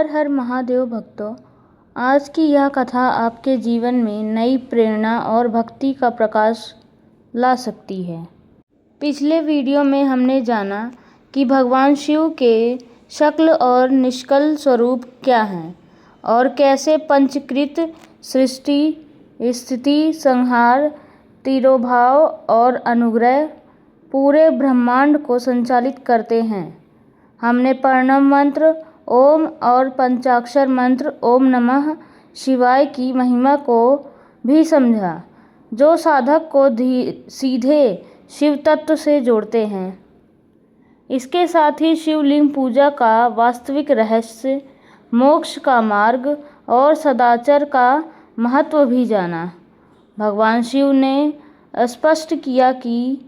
हर हर महादेव भक्तों, आज की यह कथा आपके जीवन में नई प्रेरणा और भक्ति का प्रकाश ला सकती है। पिछले वीडियो में हमने जाना कि भगवान शिव के शक्ल और निष्कल स्वरूप क्या हैं और कैसे पंचकृत सृष्टि, स्थिति, संहार, तिरोभाव और अनुग्रह पूरे ब्रह्मांड को संचालित करते हैं। हमने प्रणव मंत्र ओम और पंचाक्षर मंत्र ओम नमः शिवाय की महिमा को भी समझा, जो साधक को सीधे शिव तत्व से जोड़ते हैं। इसके साथ ही शिवलिंग पूजा का वास्तविक रहस्य, मोक्ष का मार्ग और सदाचार का महत्व भी जाना। भगवान शिव ने स्पष्ट किया कि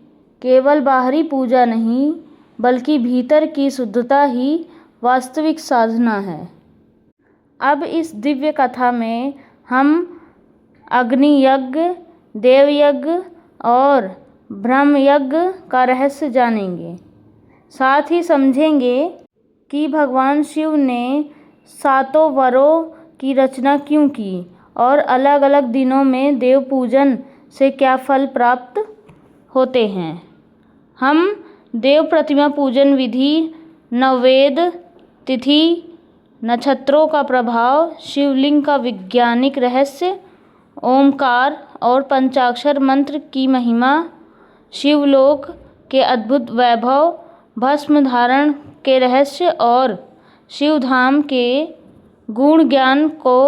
केवल बाहरी पूजा नहीं, बल्कि भीतर की शुद्धता ही वास्तविक साधना है। अब इस दिव्य कथा में हम अग्नि यज्ञ, देव यज्ञ और ब्रह्म यज्ञ का रहस्य जानेंगे। साथ ही समझेंगे कि भगवान शिव ने 7 वरों की रचना क्यों की और अलग अलग दिनों में देव पूजन से क्या फल प्राप्त होते हैं। हम देव प्रतिमा पूजन विधि, नववेद, तिथि, नक्षत्रों का प्रभाव, शिवलिंग का वैज्ञानिक रहस्य, ओमकार और पंचाक्षर मंत्र की महिमा, शिवलोक के अद्भुत वैभव, भस्म धारण के रहस्य और शिवधाम के गुण ज्ञान को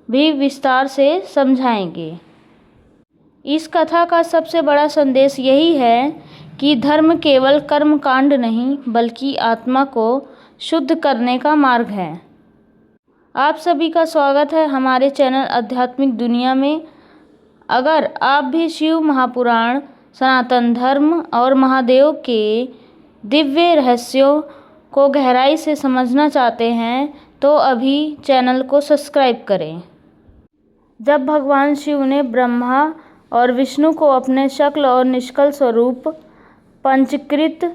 भी विस्तार से समझाएंगे। इस कथा का सबसे बड़ा संदेश यही है कि धर्म केवल कर्मकांड नहीं, बल्कि आत्मा को शुद्ध करने का मार्ग है। आप सभी का स्वागत है हमारे चैनल आध्यात्मिक दुनिया में। अगर आप भी शिव महापुराण, सनातन धर्म और महादेव के दिव्य रहस्यों को गहराई से समझना चाहते हैं, तो अभी चैनल को सब्सक्राइब करें। जब भगवान शिव ने ब्रह्मा और विष्णु को अपने शक्ल और निष्कल स्वरूप, पंचकृत,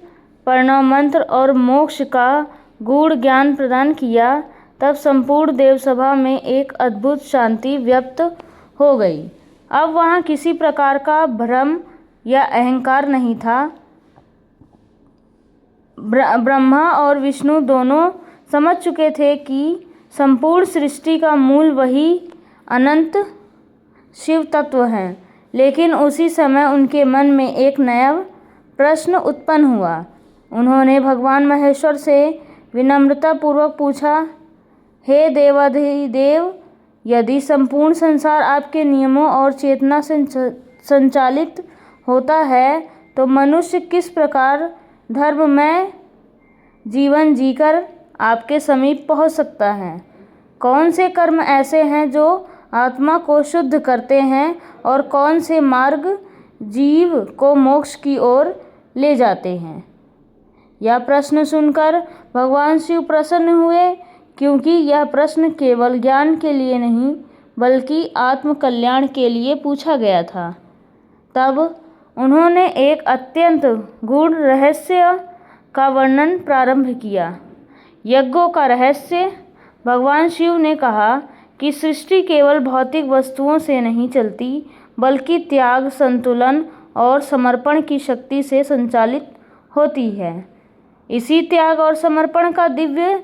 प्रणव मंत्र और मोक्ष का गूढ़ ज्ञान प्रदान किया, तब संपूर्ण देवसभा में एक अद्भुत शांति व्यक्त हो गई। अब वहाँ किसी प्रकार का भ्रम या अहंकार नहीं था। ब्रह्मा और विष्णु दोनों समझ चुके थे कि संपूर्ण सृष्टि का मूल वही अनंत शिव तत्व है। लेकिन उसी समय उनके मन में एक नया प्रश्न उत्पन्न हुआ। उन्होंने भगवान महेश्वर से विनम्रतापूर्वक पूछा, हे देवाधिदेव, यदि संपूर्ण संसार आपके नियमों और चेतना से संचालित होता है, तो मनुष्य किस प्रकार धर्ममय जीवन जीकर आपके समीप पहुंच सकता है? कौन से कर्म ऐसे हैं जो आत्मा को शुद्ध करते हैं और कौन से मार्ग जीव को मोक्ष की ओर ले जाते हैं? यह प्रश्न सुनकर भगवान शिव प्रसन्न हुए, क्योंकि यह प्रश्न केवल ज्ञान के लिए नहीं, बल्कि आत्म कल्याण के लिए पूछा गया था। तब उन्होंने एक अत्यंत गूढ़ रहस्य का वर्णन प्रारंभ किया, यज्ञों का रहस्य। भगवान शिव ने कहा कि सृष्टि केवल भौतिक वस्तुओं से नहीं चलती, बल्कि त्याग, संतुलन और समर्पण की शक्ति से संचालित होती है। इसी त्याग और समर्पण का दिव्य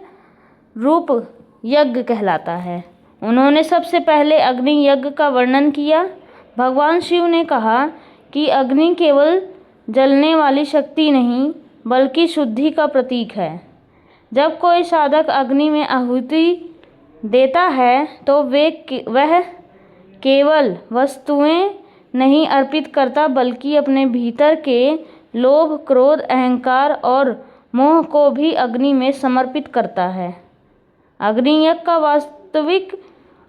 रूप यज्ञ कहलाता है। उन्होंने सबसे पहले अग्नि यज्ञ का वर्णन किया। भगवान शिव ने कहा कि अग्नि केवल जलने वाली शक्ति नहीं, बल्कि शुद्धि का प्रतीक है। जब कोई साधक अग्नि में आहुति देता है, तो वह केवल वस्तुएं नहीं अर्पित करता, बल्कि अपने भीतर के लोभ, क्रोध, अहंकार और मोह को भी अग्नि में समर्पित करता है। अग्नि यज्ञ का वास्तविक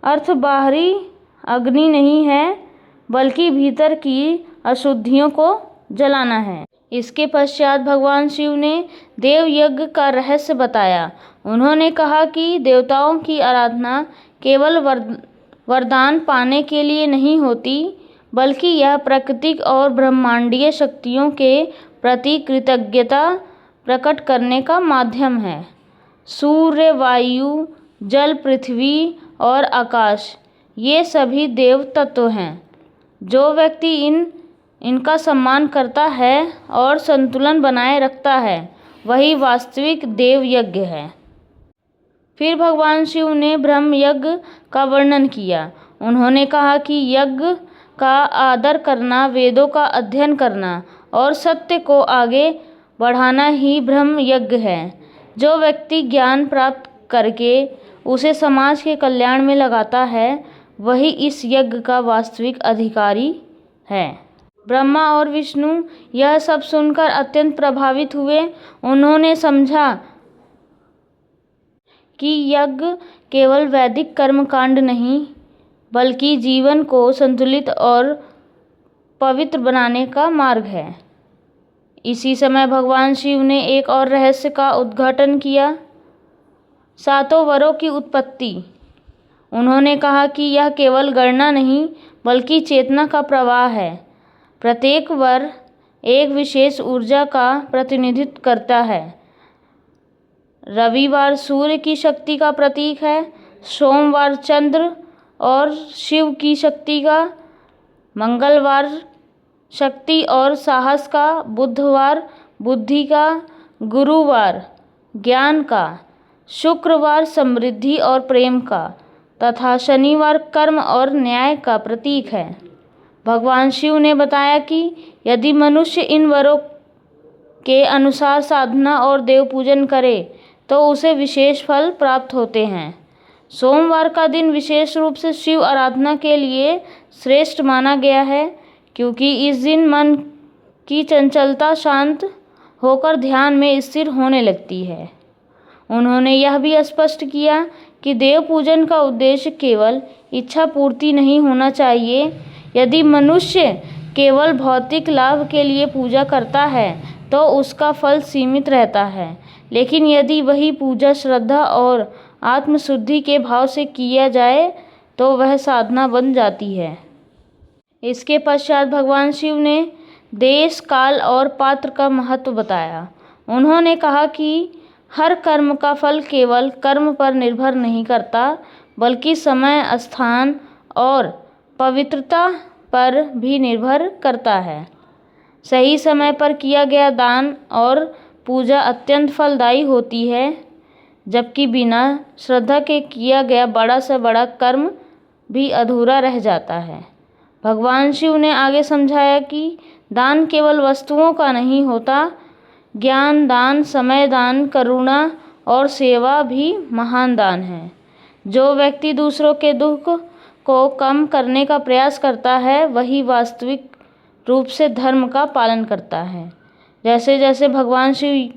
अर्थ बाहरी अग्नि नहीं है, बल्कि भीतर की अशुद्धियों को जलाना है। इसके पश्चात भगवान शिव ने देव यज्ञ का रहस्य बताया। उन्होंने कहा कि देवताओं की आराधना केवल वरदान पाने के लिए नहीं होती, बल्कि यह प्राकृतिक और ब्रह्मांडीय शक्तियों के प्रति कृतज्ञता प्रकट करने का माध्यम है। सूर्य, वायु, जल, पृथ्वी और आकाश, ये सभी देव तत्व हैं। जो व्यक्ति इनका सम्मान करता है और संतुलन बनाए रखता है, वही वास्तविक देव यज्ञ है। फिर भगवान शिव ने ब्रह्म यज्ञ का वर्णन किया। उन्होंने कहा कि यज्ञ का आदर करना, वेदों का अध्ययन करना और सत्य को आगे बढ़ाना ही ब्रह्म यज्ञ है। जो व्यक्ति ज्ञान प्राप्त करके उसे समाज के कल्याण में लगाता है, वही इस यज्ञ का वास्तविक अधिकारी है। ब्रह्मा और विष्णु यह सब सुनकर अत्यंत प्रभावित हुए। उन्होंने समझा कि यज्ञ केवल वैदिक कर्मकांड नहीं, बल्कि जीवन को संतुलित और पवित्र बनाने का मार्ग है। इसी समय भगवान शिव ने एक और रहस्य का उद्घाटन किया, सातों वरों की उत्पत्ति। उन्होंने कहा कि यह केवल गणना नहीं, बल्कि चेतना का प्रवाह है। प्रत्येक वर एक विशेष ऊर्जा का प्रतिनिधित्व करता है। रविवार सूर्य की शक्ति का प्रतीक है, सोमवार चंद्र और शिव की शक्ति का, मंगलवार शक्ति और साहस का, बुधवार बुद्धि का, गुरुवार ज्ञान का, शुक्रवार समृद्धि और प्रेम का तथा शनिवार कर्म और न्याय का प्रतीक है। भगवान शिव ने बताया कि यदि मनुष्य इन वरों के अनुसार साधना और देव पूजन करे तो उसे विशेष फल प्राप्त होते हैं। सोमवार का दिन विशेष रूप से शिव आराधना के लिए श्रेष्ठ माना गया है, क्योंकि इस दिन मन की चंचलता शांत होकर ध्यान में स्थिर होने लगती है। उन्होंने यह भी स्पष्ट किया कि देव पूजन का उद्देश्य केवल इच्छा पूर्ति नहीं होना चाहिए। यदि मनुष्य केवल भौतिक लाभ के लिए पूजा करता है तो उसका फल सीमित रहता है, लेकिन यदि वही पूजा श्रद्धा और आत्मशुद्धि के भाव से किया जाए तो वह साधना बन जाती है। इसके पश्चात भगवान शिव ने देश, काल और पात्र का महत्व बताया। उन्होंने कहा कि हर कर्म का फल केवल कर्म पर निर्भर नहीं करता, बल्कि समय, स्थान और पवित्रता पर भी निर्भर करता है। सही समय पर किया गया दान और पूजा अत्यंत फलदायी होती है, जबकि बिना श्रद्धा के किया गया बड़ा से बड़ा कर्म भी अधूरा रह जाता है। भगवान शिव ने आगे समझाया कि दान केवल वस्तुओं का नहीं होता, ज्ञान दान, समय दान, करुणा और सेवा भी महान दान है। जो व्यक्ति दूसरों के दुख को कम करने का प्रयास करता है, वही वास्तविक रूप से धर्म का पालन करता है। जैसे जैसे भगवान शिव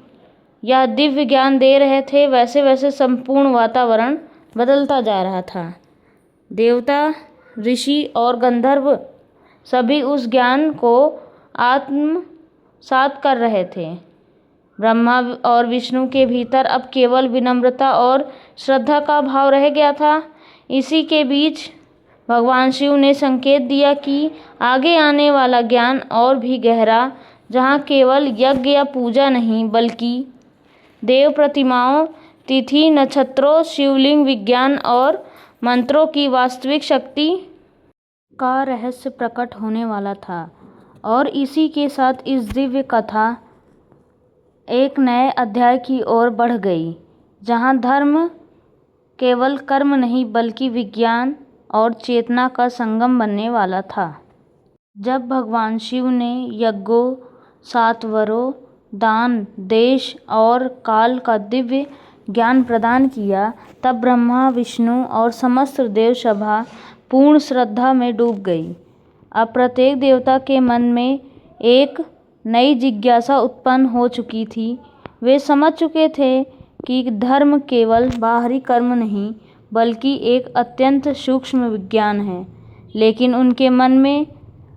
यह दिव्य ज्ञान दे रहे थे, वैसे वैसे संपूर्ण वातावरण बदलता जा रहा था। देवता, ऋषि और गंधर्व सभी उस ज्ञान को आत्मसात कर रहे थे। ब्रह्मा और विष्णु के भीतर अब केवल विनम्रता और श्रद्धा का भाव रह गया था। इसी के बीच भगवान शिव ने संकेत दिया कि आगे आने वाला ज्ञान और भी गहरा, जहाँ केवल यज्ञ या पूजा नहीं, बल्कि देव प्रतिमाओं, तिथि, नक्षत्रों, शिवलिंग, विज्ञान और मंत्रों की वास्तविक शक्ति का रहस्य प्रकट होने वाला था। और इसी के साथ इस दिव्य कथा एक नए अध्याय की ओर बढ़ गई, जहाँ धर्म केवल कर्म नहीं, बल्कि विज्ञान और चेतना का संगम बनने वाला था। जब भगवान शिव ने यज्ञों, 7 वरों, दान, देश और काल का दिव्य ज्ञान प्रदान किया, तब ब्रह्मा, विष्णु और समस्त देव सभा पूर्ण श्रद्धा में डूब गई। अब प्रत्येक देवता के मन में एक नई जिज्ञासा उत्पन्न हो चुकी थी। वे समझ चुके थे कि धर्म केवल बाहरी कर्म नहीं, बल्कि एक अत्यंत सूक्ष्म विज्ञान है। लेकिन उनके मन में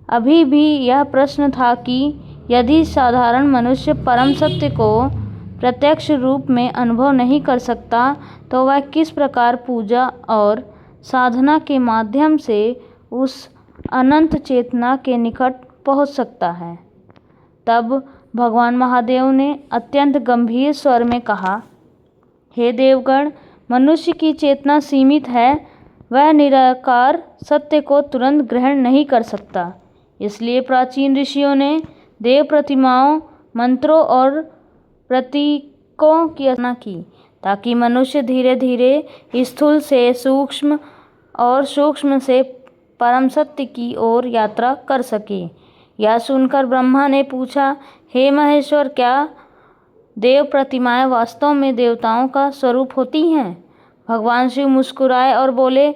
अभी भी यह प्रश्न था कि यदि साधारण मनुष्य परम सत्य को प्रत्यक्ष रूप में अनुभव नहीं कर सकता, तो वह किस प्रकार पूजा और साधना के माध्यम से उस अनंत चेतना के निकट पहुंच सकता है। तब भगवान महादेव ने अत्यंत गंभीर स्वर में कहा, हे देवगण, मनुष्य की चेतना सीमित है, वह निराकार सत्य को तुरंत ग्रहण नहीं कर सकता। इसलिए प्राचीन ऋषियों ने देव प्रतिमाओं, मंत्रों और प्रतीकों की रचना की, ताकि मनुष्य धीरे धीरे स्थूल से सूक्ष्म और सूक्ष्म से परम सत्य की ओर यात्रा कर सके। यह सुनकर ब्रह्मा ने पूछा, हे महेश्वर, क्या देव प्रतिमाएं वास्तव में देवताओं का स्वरूप होती हैं? भगवान शिव मुस्कुराए और बोले,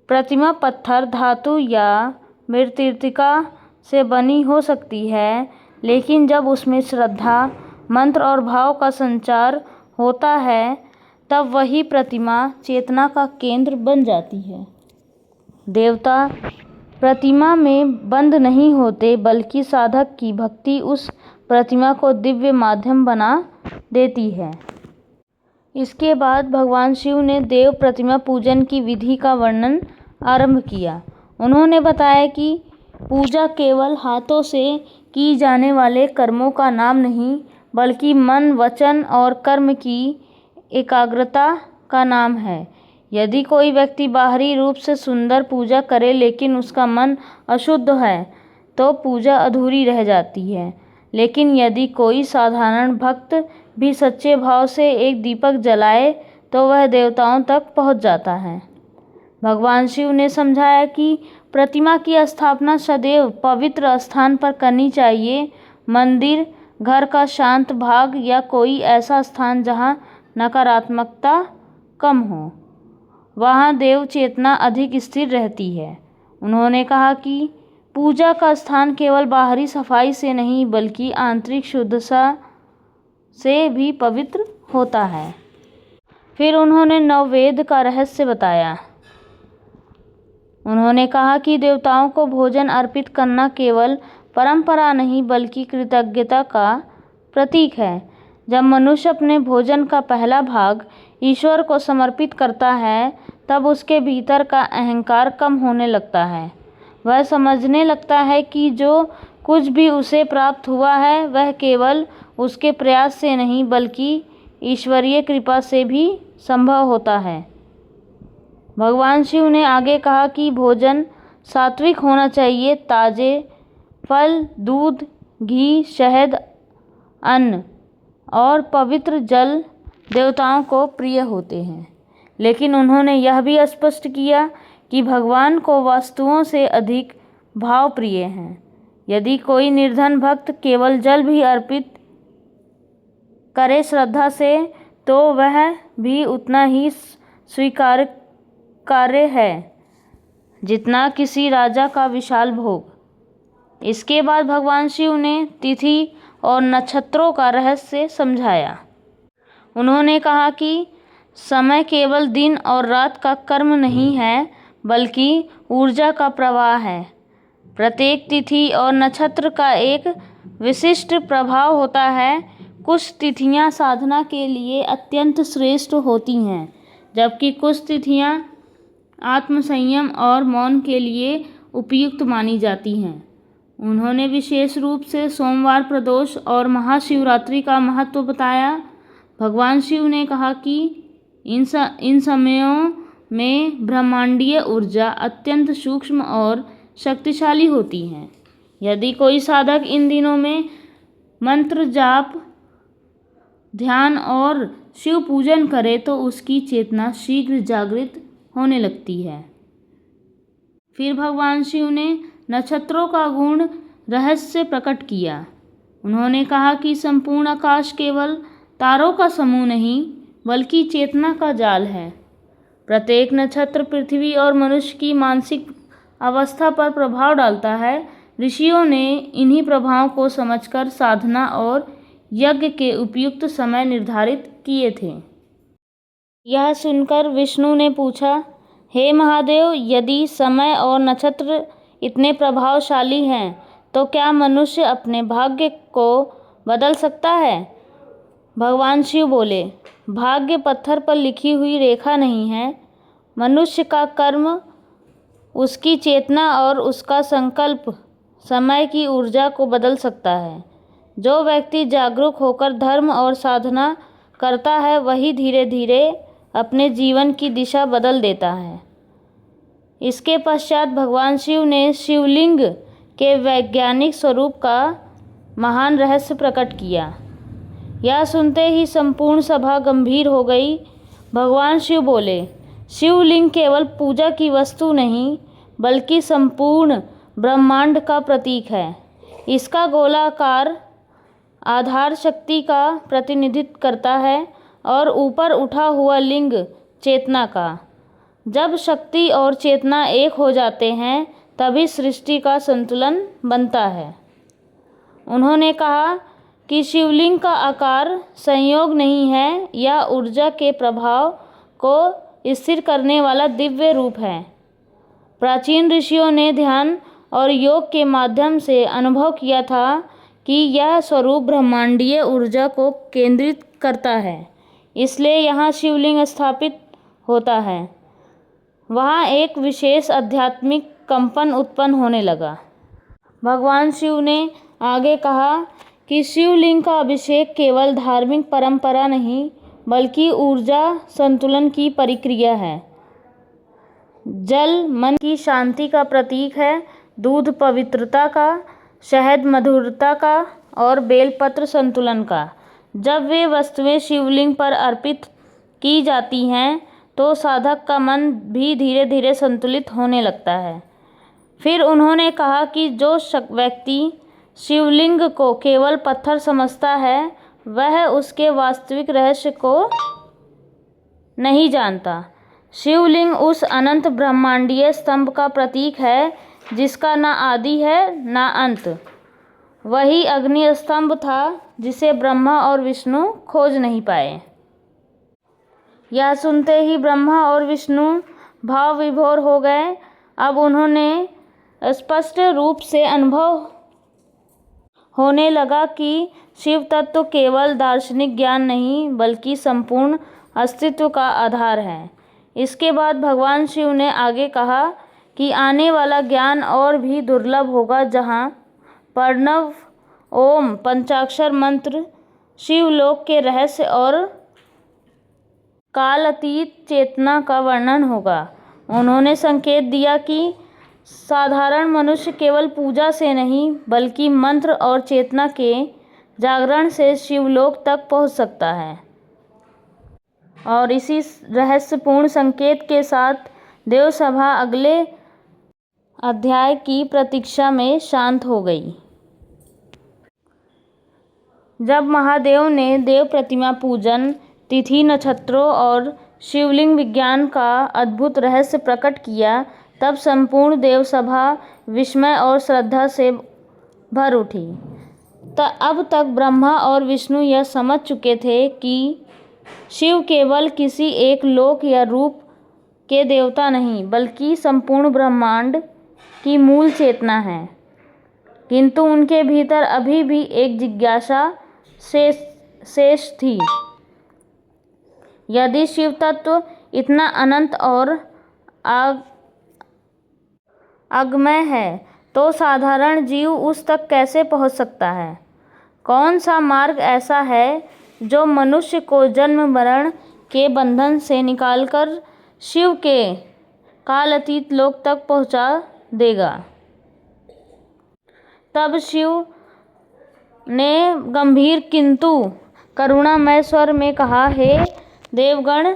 प्रतिमा पत्थर, धातु या मृत्तिका से बनी हो सकती है, लेकिन जब उसमें श्रद्धा, मंत्र और भाव का संचार होता है, तब वही प्रतिमा चेतना का केंद्र बन जाती है। देवता प्रतिमा में बंद नहीं होते, बल्कि साधक की भक्ति उस प्रतिमा को दिव्य माध्यम बना देती है। इसके बाद भगवान शिव ने देव प्रतिमा पूजन की विधि का वर्णन आरंभ किया। उन्होंने बताया कि पूजा केवल हाथों से की जाने वाले कर्मों का नाम नहीं, बल्कि मन, वचन और कर्म की एकाग्रता का नाम है। यदि कोई व्यक्ति बाहरी रूप से सुंदर पूजा करे, लेकिन उसका मन अशुद्ध है, तो पूजा अधूरी रह जाती है। लेकिन यदि कोई साधारण भक्त भी सच्चे भाव से एक दीपक जलाए, तो वह देवताओं तक पहुंच जाता है। भगवान शिव ने समझाया कि प्रतिमा की स्थापना सदैव पवित्र स्थान पर करनी चाहिए। मंदिर, घर का शांत भाग या कोई ऐसा स्थान जहां नकारात्मकता कम हो, वहां देव चेतना अधिक स्थिर रहती है। उन्होंने कहा कि पूजा का स्थान केवल बाहरी सफाई से नहीं, बल्कि आंतरिक शुद्धता से भी पवित्र होता है। फिर उन्होंने नववेद का रहस्य बताया। उन्होंने कहा कि देवताओं को भोजन अर्पित करना केवल परंपरा नहीं, बल्कि कृतज्ञता का प्रतीक है। जब मनुष्य अपने भोजन का पहला भाग ईश्वर को समर्पित करता है, तब उसके भीतर का अहंकार कम होने लगता है। वह समझने लगता है कि जो कुछ भी उसे प्राप्त हुआ है, वह केवल उसके प्रयास से नहीं, बल्कि ईश्वरीय कृपा से भी संभव होता है। भगवान शिव ने आगे कहा कि भोजन सात्विक होना चाहिए। ताजे फल, दूध, घी, शहद, अन्न और पवित्र जल देवताओं को प्रिय होते हैं। लेकिन उन्होंने यह भी स्पष्ट किया कि भगवान को वस्तुओं से अधिक भाव प्रिय हैं। यदि कोई निर्धन भक्त केवल जल भी अर्पित करे श्रद्धा से, तो वह भी उतना ही स्वीकार्य कार्य है जितना किसी राजा का विशाल भोग। इसके बाद भगवान शिव ने तिथि और नक्षत्रों का रहस्य समझाया। उन्होंने कहा कि समय केवल दिन और रात का कर्म नहीं है, बल्कि ऊर्जा का प्रवाह है। प्रत्येक तिथि और नक्षत्र का एक विशिष्ट प्रभाव होता है। कुछ तिथियां साधना के लिए अत्यंत श्रेष्ठ होती हैं, जबकि कुछ तिथियां आत्मसंयम और मौन के लिए उपयुक्त मानी जाती हैं। उन्होंने विशेष रूप से सोमवार प्रदोष और महाशिवरात्रि का महत्व बताया। भगवान शिव ने कहा कि इन समयों में ब्रह्मांडीय ऊर्जा अत्यंत सूक्ष्म और शक्तिशाली होती है। यदि कोई साधक इन दिनों में मंत्र जाप, ध्यान और शिव पूजन करे, तो उसकी चेतना शीघ्र जागृत होने लगती है। फिर भगवान शिव ने नक्षत्रों का गुण रहस्य प्रकट किया। उन्होंने कहा कि संपूर्ण आकाश केवल तारों का समूह नहीं, बल्कि चेतना का जाल है। प्रत्येक नक्षत्र पृथ्वी और मनुष्य की मानसिक अवस्था पर प्रभाव डालता है। ऋषियों ने इन्हीं प्रभावों को समझकर साधना और यज्ञ के उपयुक्त समय निर्धारित किए थे। यह सुनकर विष्णु ने पूछा, हे महादेव, यदि समय और नक्षत्र इतने प्रभावशाली हैं, तो क्या मनुष्य अपने भाग्य को बदल सकता है? भगवान शिव बोले, भाग्य पत्थर पर लिखी हुई रेखा नहीं है। मनुष्य का कर्म, उसकी चेतना और उसका संकल्प समय की ऊर्जा को बदल सकता है। जो व्यक्ति जागरूक होकर धर्म और साधना करता है, वही धीरे धीरे अपने जीवन की दिशा बदल देता है। इसके पश्चात भगवान शिव ने शिवलिंग के वैज्ञानिक स्वरूप का महान रहस्य प्रकट किया। यह सुनते ही संपूर्ण सभा गंभीर हो गई। भगवान शिव बोले, शिवलिंग केवल पूजा की वस्तु नहीं बल्कि संपूर्ण ब्रह्मांड का प्रतीक है। इसका गोलाकार आधार शक्ति का प्रतिनिधित्व करता है और ऊपर उठा हुआ लिंग चेतना का। जब शक्ति और चेतना एक हो जाते हैं तभी सृष्टि का संतुलन बनता है। उन्होंने कहा कि शिवलिंग का आकार संयोग नहीं है, यह ऊर्जा के प्रभाव को स्थिर करने वाला दिव्य रूप है। प्राचीन ऋषियों ने ध्यान और योग के माध्यम से अनुभव किया था कि यह स्वरूप ब्रह्मांडीय ऊर्जा को केंद्रित करता है। इसलिए यहाँ शिवलिंग स्थापित होता है वहाँ एक विशेष आध्यात्मिक कंपन उत्पन्न होने लगा। भगवान शिव ने आगे कहा कि शिवलिंग का अभिषेक केवल धार्मिक परंपरा नहीं बल्कि ऊर्जा संतुलन की प्रक्रिया है। जल मन की शांति का प्रतीक है, दूध पवित्रता का, शहद मधुरता का और बेलपत्र संतुलन का। जब वे वस्तुएं शिवलिंग पर अर्पित की जाती हैं तो साधक का मन भी धीरे धीरे संतुलित होने लगता है। फिर उन्होंने कहा कि जो व्यक्ति शिवलिंग को केवल पत्थर समझता है वह उसके वास्तविक रहस्य को नहीं जानता। शिवलिंग उस अनंत ब्रह्मांडीय स्तंभ का प्रतीक है जिसका न आदि है न अंत। वही अग्नि स्तंभ था जिसे ब्रह्मा और विष्णु खोज नहीं पाए। यह सुनते ही ब्रह्मा और विष्णु भाव विभोर हो गए। अब उन्होंने स्पष्ट रूप से अनुभव होने लगा कि शिव तत्व केवल दार्शनिक ज्ञान नहीं बल्कि संपूर्ण अस्तित्व का आधार है। इसके बाद भगवान शिव ने आगे कहा कि आने वाला ज्ञान और भी दुर्लभ होगा, जहाँ प्रणव ओम पंचाक्षर मंत्र शिवलोक के रहस्य और कालातीत चेतना का वर्णन होगा। उन्होंने संकेत दिया कि साधारण मनुष्य केवल पूजा से नहीं बल्कि मंत्र और चेतना के जागरण से शिवलोक तक पहुंच सकता है। और इसी रहस्यपूर्ण संकेत के साथ देवसभा अगले अध्याय की प्रतीक्षा में शांत हो गई। जब महादेव ने देव प्रतिमा पूजन, तिथि नक्षत्रों और शिवलिंग विज्ञान का अद्भुत रहस्य प्रकट किया तब संपूर्ण देवसभा विस्मय और श्रद्धा से भर उठी। अब तक ब्रह्मा और विष्णु यह समझ चुके थे कि शिव केवल किसी एक लोक या रूप के देवता नहीं बल्कि संपूर्ण ब्रह्मांड की मूल चेतना है। किंतु उनके भीतर अभी भी एक जिज्ञासा शेष थी। यदि शिव तत्व इतना अनंत और अगम्य है तो साधारण जीव उस तक कैसे पहुंच सकता है? कौन सा मार्ग ऐसा है जो मनुष्य को जन्म मरण के बंधन से निकालकर शिव के कालातीत लोक तक पहुंचा देगा? तब शिव ने गंभीर किंतु करुणामय स्वर में कहा, हे देवगण,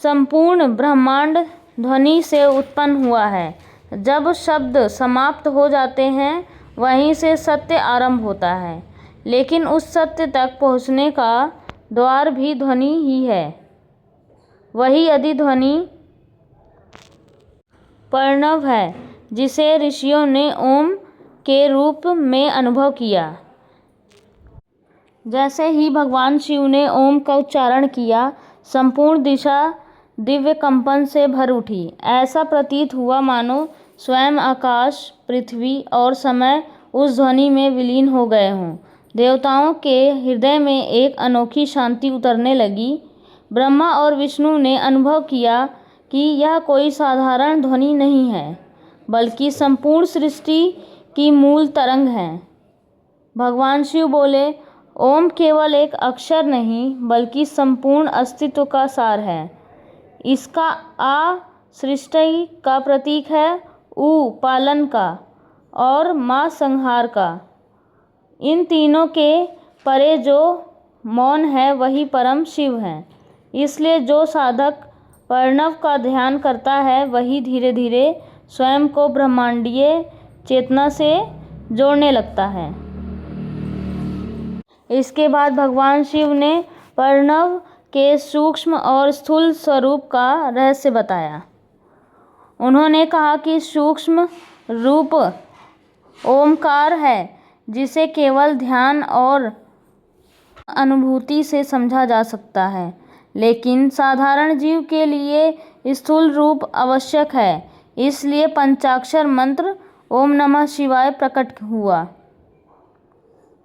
संपूर्ण ब्रह्मांड ध्वनि से उत्पन्न हुआ है। जब शब्द समाप्त हो जाते हैं वहीं से सत्य आरंभ होता है। लेकिन उस सत्य तक पहुंचने का द्वार भी ध्वनि ही है। वही अधिध्वनि प्रणव है जिसे ऋषियों ने ओम के रूप में अनुभव किया। जैसे ही भगवान शिव ने ओम का उच्चारण किया संपूर्ण दिशा दिव्य कंपन से भर उठी। ऐसा प्रतीत हुआ मानो स्वयं आकाश, पृथ्वी और समय उस ध्वनि में विलीन हो गए हों। देवताओं के हृदय में एक अनोखी शांति उतरने लगी। ब्रह्मा और विष्णु ने अनुभव किया कि यह कोई साधारण ध्वनि नहीं है बल्कि संपूर्ण सृष्टि की मूल तरंग है। भगवान शिव बोले, ओम केवल एक अक्षर नहीं बल्कि संपूर्ण अस्तित्व का सार है। इसका आ सृष्टि का प्रतीक है, उ पालन का और मा संहार का। इन तीनों के परे जो मौन है वही परम शिव है। इसलिए जो साधक प्रणव का ध्यान करता है वही धीरे धीरे स्वयं को ब्रह्मांडीय चेतना से जोड़ने लगता है। इसके बाद भगवान शिव ने प्रणव के सूक्ष्म और स्थूल स्वरूप का रहस्य बताया। उन्होंने कहा कि सूक्ष्म रूप ओमकार है, जिसे केवल ध्यान और अनुभूति से समझा जा सकता है, लेकिन साधारण जीव के लिए स्थूल रूप आवश्यक है। इसलिए पंचाक्षर मंत्र ओम नमः शिवाय प्रकट हुआ।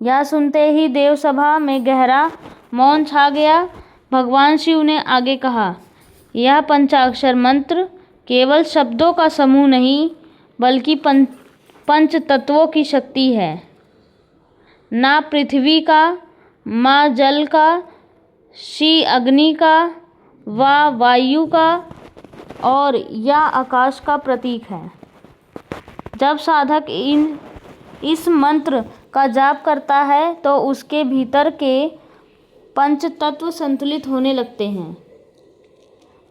यह सुनते ही देवसभा में गहरा मौन छा गया। भगवान शिव ने आगे कहा, यह पंचाक्षर मंत्र केवल शब्दों का समूह नहीं बल्कि पंच तत्वों की शक्ति है। ना पृथ्वी का, माँ जल का, शी अग्नि का, वा वायु का और या आकाश का प्रतीक है। जब साधक इस मंत्र का जाप करता है तो उसके भीतर के पंच तत्व संतुलित होने लगते हैं।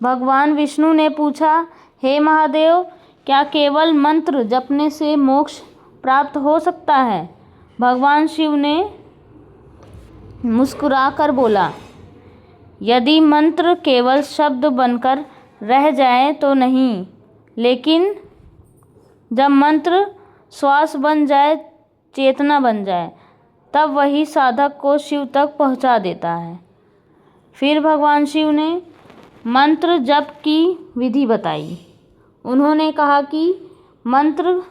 भगवान विष्णु ने पूछा, हे महादेव, क्या केवल मंत्र जपने से मोक्ष प्राप्त हो सकता है? भगवान शिव ने मुस्कुराकर बोला, यदि मंत्र केवल शब्द बनकर रह जाए तो नहीं, लेकिन जब मंत्र श्वास बन जाए, चेतना बन जाए, तब वही साधक को शिव तक पहुंचा देता है। फिर भगवान शिव ने मंत्र जप की विधि बताई। उन्होंने कहा कि मंत्र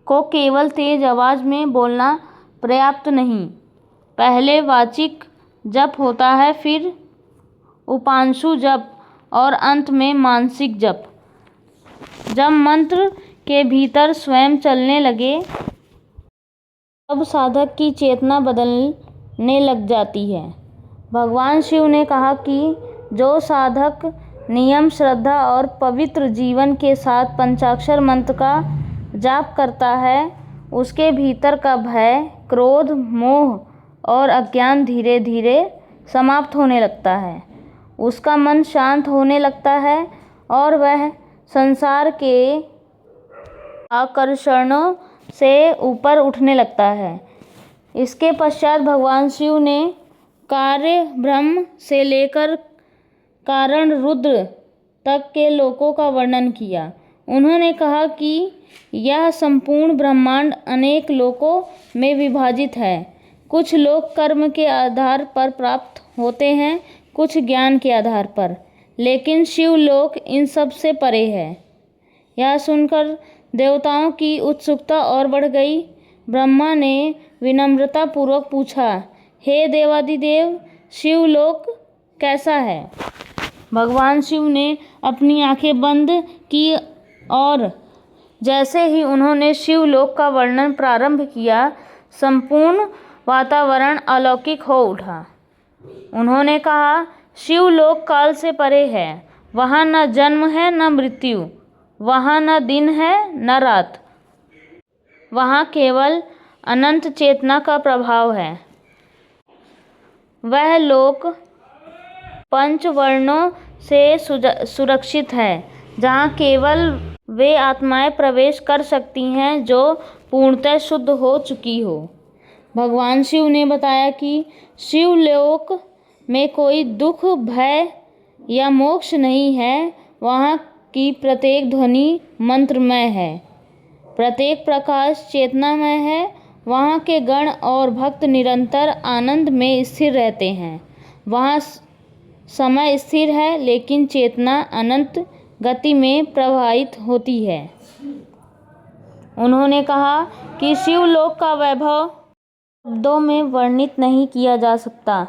को केवल तेज आवाज़ में बोलना पर्याप्त नहीं। पहले वाचिक जप होता है, फिर उपांशु जप और अंत में मानसिक जप। जब मंत्र के भीतर स्वयं चलने लगे तब साधक की चेतना बदलने लग जाती है। भगवान शिव ने कहा कि जो साधक नियम, श्रद्धा और पवित्र जीवन के साथ पंचाक्षर मंत्र का जाप करता है, उसके भीतर का भय, क्रोध, मोह और अज्ञान धीरे धीरे समाप्त होने लगता है। उसका मन शांत होने लगता है और वह संसार के आकर्षणों से ऊपर उठने लगता है। इसके पश्चात भगवान शिव ने कार्य ब्रह्म से लेकर कारण रुद्र तक के लोकों का वर्णन किया। उन्होंने कहा कि यह संपूर्ण ब्रह्मांड अनेक लोकों में विभाजित है। कुछ लोग कर्म के आधार पर प्राप्त होते हैं, कुछ ज्ञान के आधार पर, लेकिन शिवलोक इन सब से परे है। यह सुनकर देवताओं की उत्सुकता और बढ़ गई। ब्रह्मा ने विनम्रता पूर्वक पूछा, हे देवादिदेव, शिवलोक कैसा है? भगवान शिव ने अपनी आंखें बंद की और जैसे ही उन्होंने शिवलोक का वर्णन प्रारंभ किया, संपूर्ण वातावरण अलौकिक हो उठा। उन्होंने कहा, शिवलोक काल से परे है। वहाँ न जन्म है न मृत्यु, वहाँ न दिन है न रात, वहाँ केवल अनंत चेतना का प्रभाव है। वह लोक पंचवर्णों से सुरक्षित है, जहाँ केवल वे आत्माएं प्रवेश कर सकती हैं जो पूर्णतः शुद्ध हो चुकी हो। भगवान शिव ने बताया कि शिवलोक में कोई दुख, भय या मोक्ष नहीं है। वहाँ की प्रत्येक ध्वनि मंत्रमय है, प्रत्येक प्रकाश चेतनामय है। वहाँ के गण और भक्त निरंतर आनंद में स्थिर रहते हैं। वहाँ समय स्थिर है, लेकिन चेतना अनंत गति में प्रवाहित होती है। उन्होंने कहा कि शिवलोक का वैभव शब्दों में वर्णित नहीं किया जा सकता।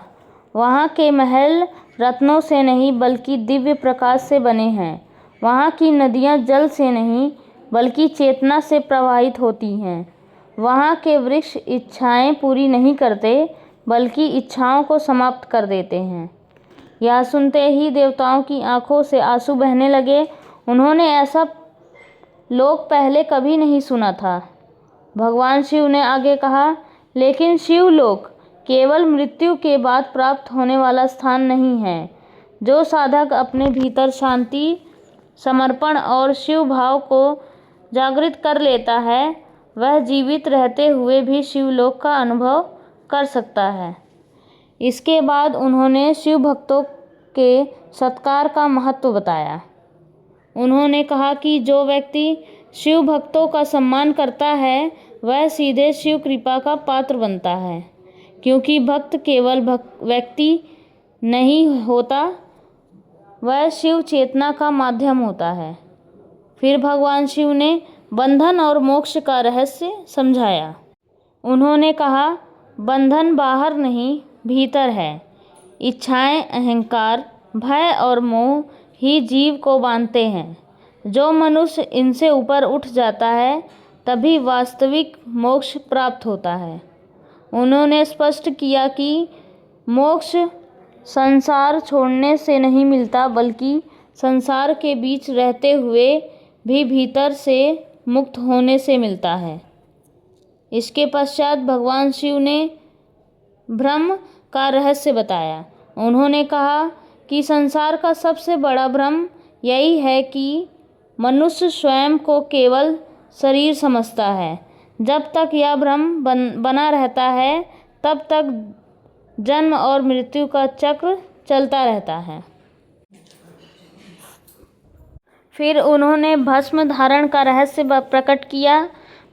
वहाँ के महल रत्नों से नहीं बल्कि दिव्य प्रकाश से बने हैं। वहाँ की नदियाँ जल से नहीं बल्कि चेतना से प्रवाहित होती हैं। वहाँ के वृक्ष इच्छाएं पूरी नहीं करते बल्कि इच्छाओं को समाप्त कर देते हैं। यह सुनते ही देवताओं की आंखों से आंसू बहने लगे। उन्होंने ऐसा लोक पहले कभी नहीं सुना था। भगवान शिव ने आगे कहा, लेकिन शिवलोक केवल मृत्यु के बाद प्राप्त होने वाला स्थान नहीं है। जो साधक अपने भीतर शांति, समर्पण और शिव भाव को जागृत कर लेता है, वह जीवित रहते हुए भी शिवलोक का अनुभव कर सकता है। इसके बाद उन्होंने शिव भक्तों के सत्कार का महत्व बताया। उन्होंने कहा कि जो व्यक्ति शिव भक्तों का सम्मान करता है, वह सीधे शिव कृपा का पात्र बनता है, क्योंकि भक्त केवल व्यक्ति नहीं होता, वह शिव चेतना का माध्यम होता है। फिर भगवान शिव ने बंधन और मोक्ष का रहस्य समझाया। उन्होंने कहा, बंधन बाहर नहीं, भीतर है। इच्छाएं, अहंकार, भय और मोह ही जीव को बांधते हैं। जो मनुष्य इनसे ऊपर उठ जाता है, तभी वास्तविक मोक्ष प्राप्त होता है। उन्होंने स्पष्ट किया कि मोक्ष संसार छोड़ने से नहीं मिलता, बल्कि संसार के बीच रहते हुए भी भीतर से मुक्त होने से मिलता है। इसके पश्चात भगवान शिव ने ब्रह्म का रहस्य बताया। उन्होंने कहा कि संसार का सबसे बड़ा भ्रम यही है कि मनुष्य स्वयं को केवल शरीर समझता है। जब तक यह भ्रम बना रहता है, तब तक जन्म और मृत्यु का चक्र चलता रहता है। फिर उन्होंने भस्म धारण का रहस्य प्रकट किया।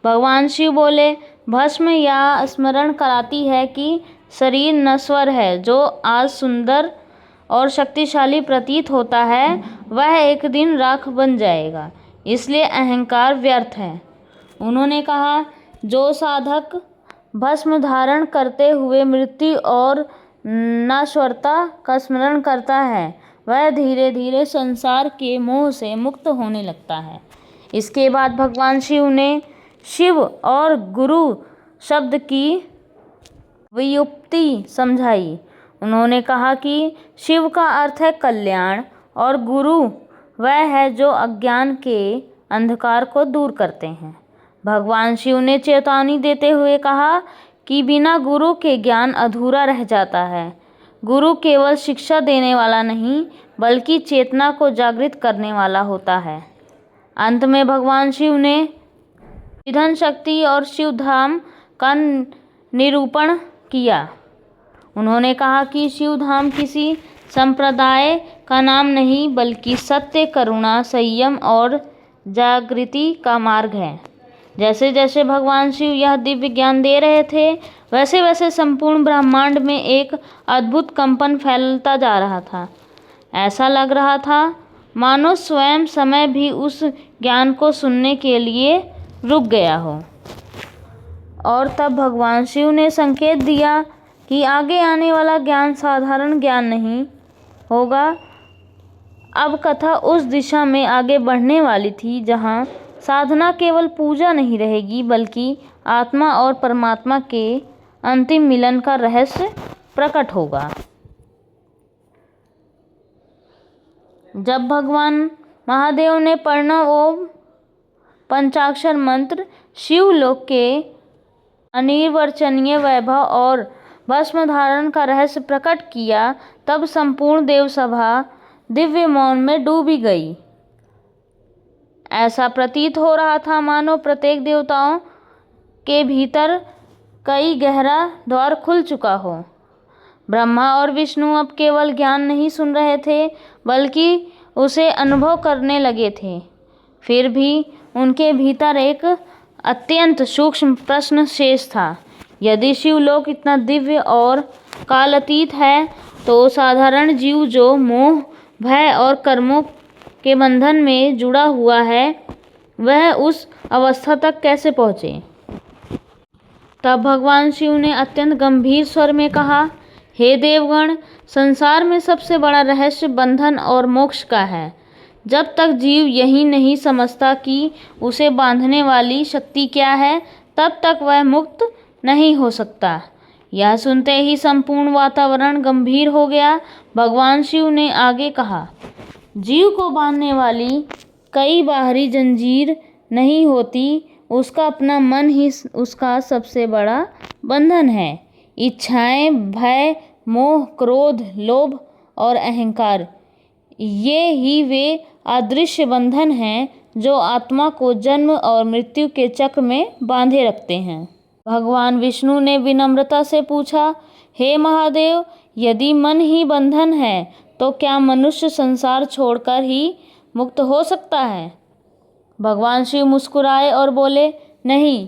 भगवान शिव बोले, भस्म यह स्मरण कराती है कि शरीर नश्वर है। जो आज सुंदर और शक्तिशाली प्रतीत होता है, वह एक दिन राख बन जाएगा। इसलिए अहंकार व्यर्थ है। उन्होंने कहा, जो साधक भस्म धारण करते हुए मृत्यु और नश्वरता का स्मरण करता है, वह धीरे धीरे संसार के मोह से मुक्त होने लगता है। इसके बाद भगवान शिव ने शिव और गुरु शब्द की व्युत्पत्ति समझाई। उन्होंने कहा कि शिव का अर्थ है कल्याण और गुरु वह है जो अज्ञान के अंधकार को दूर करते हैं। भगवान शिव ने चेतावनी देते हुए कहा कि बिना गुरु के ज्ञान अधूरा रह जाता है। गुरु केवल शिक्षा देने वाला नहीं, बल्कि चेतना को जागृत करने वाला होता है। अंत में भगवान शिव ने विधन शक्ति और शिव धाम का निरूपण किया। उन्होंने कहा कि शिव धाम किसी संप्रदाय का नाम नहीं, बल्कि सत्य, करुणा, संयम और जागृति का मार्ग है। जैसे जैसे भगवान शिव यह दिव्य ज्ञान दे रहे थे, वैसे वैसे संपूर्ण ब्रह्मांड में एक अद्भुत कंपन फैलता जा रहा था। ऐसा लग रहा था मानो स्वयं समय भी उस ज्ञान को सुनने के लिए रुक गया हो। और तब भगवान शिव ने संकेत दिया कि आगे आने वाला ज्ञान साधारण ज्ञान नहीं होगा। अब कथा उस दिशा में आगे बढ़ने वाली थी जहाँ साधना केवल पूजा नहीं रहेगी, बल्कि आत्मा और परमात्मा के अंतिम मिलन का रहस्य प्रकट होगा। जब भगवान महादेव ने प्रणव ओम पंचाक्षर मंत्र शिवलोक के अनिर्वचनीय वैभव और भस्म धारण का रहस्य प्रकट किया, तब संपूर्ण देवसभा दिव्य मौन में डूबी गई। ऐसा प्रतीत हो रहा था मानो प्रत्येक देवताओं के भीतर कई गहरा द्वार खुल चुका हो। ब्रह्मा और विष्णु अब केवल ज्ञान नहीं सुन रहे थे, बल्कि उसे अनुभव करने लगे थे। फिर भी उनके भीतर एक अत्यंत सूक्ष्म प्रश्न शेष था। यदि शिवलोक इतना दिव्य और कालातीत है, तो साधारण जीव जो मोह, भय और कर्मों के बंधन में जुड़ा हुआ है, वह उस अवस्था तक कैसे पहुँचे? तब भगवान शिव ने अत्यंत गंभीर स्वर में कहा, हे देवगण, संसार में सबसे बड़ा रहस्य बंधन और मोक्ष का है। जब तक जीव यही नहीं समझता कि उसे बांधने वाली शक्ति क्या है, तब तक वह मुक्त नहीं हो सकता। यह सुनते ही संपूर्ण वातावरण गंभीर हो गया। भगवान शिव ने आगे कहा, जीव को बांधने वाली कई बाहरी जंजीर नहीं होती, उसका अपना मन ही उसका सबसे बड़ा बंधन है। इच्छाएं, भय, मोह, क्रोध, लोभ और अहंकार, ये ही वे अदृश्य बंधन हैं जो आत्मा को जन्म और मृत्यु के चक्र में बांधे रखते हैं। भगवान विष्णु ने विनम्रता से पूछा, हे महादेव, यदि मन ही बंधन है तो क्या मनुष्य संसार छोड़कर ही मुक्त हो सकता है? भगवान शिव मुस्कुराए और बोले, नहीं,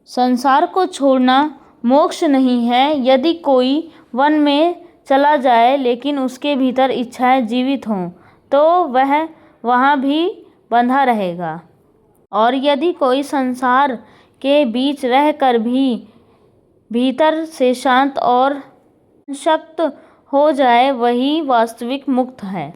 संसार को छोड़ना मोक्ष नहीं है। यदि कोई वन में चला जाए लेकिन उसके भीतर इच्छाएं जीवित हों तो वह वहाँ भी बंधा रहेगा, और यदि कोई संसार के बीच रहकर भी भीतर से शांत और शक्त हो जाए, वही वास्तविक मुक्त है।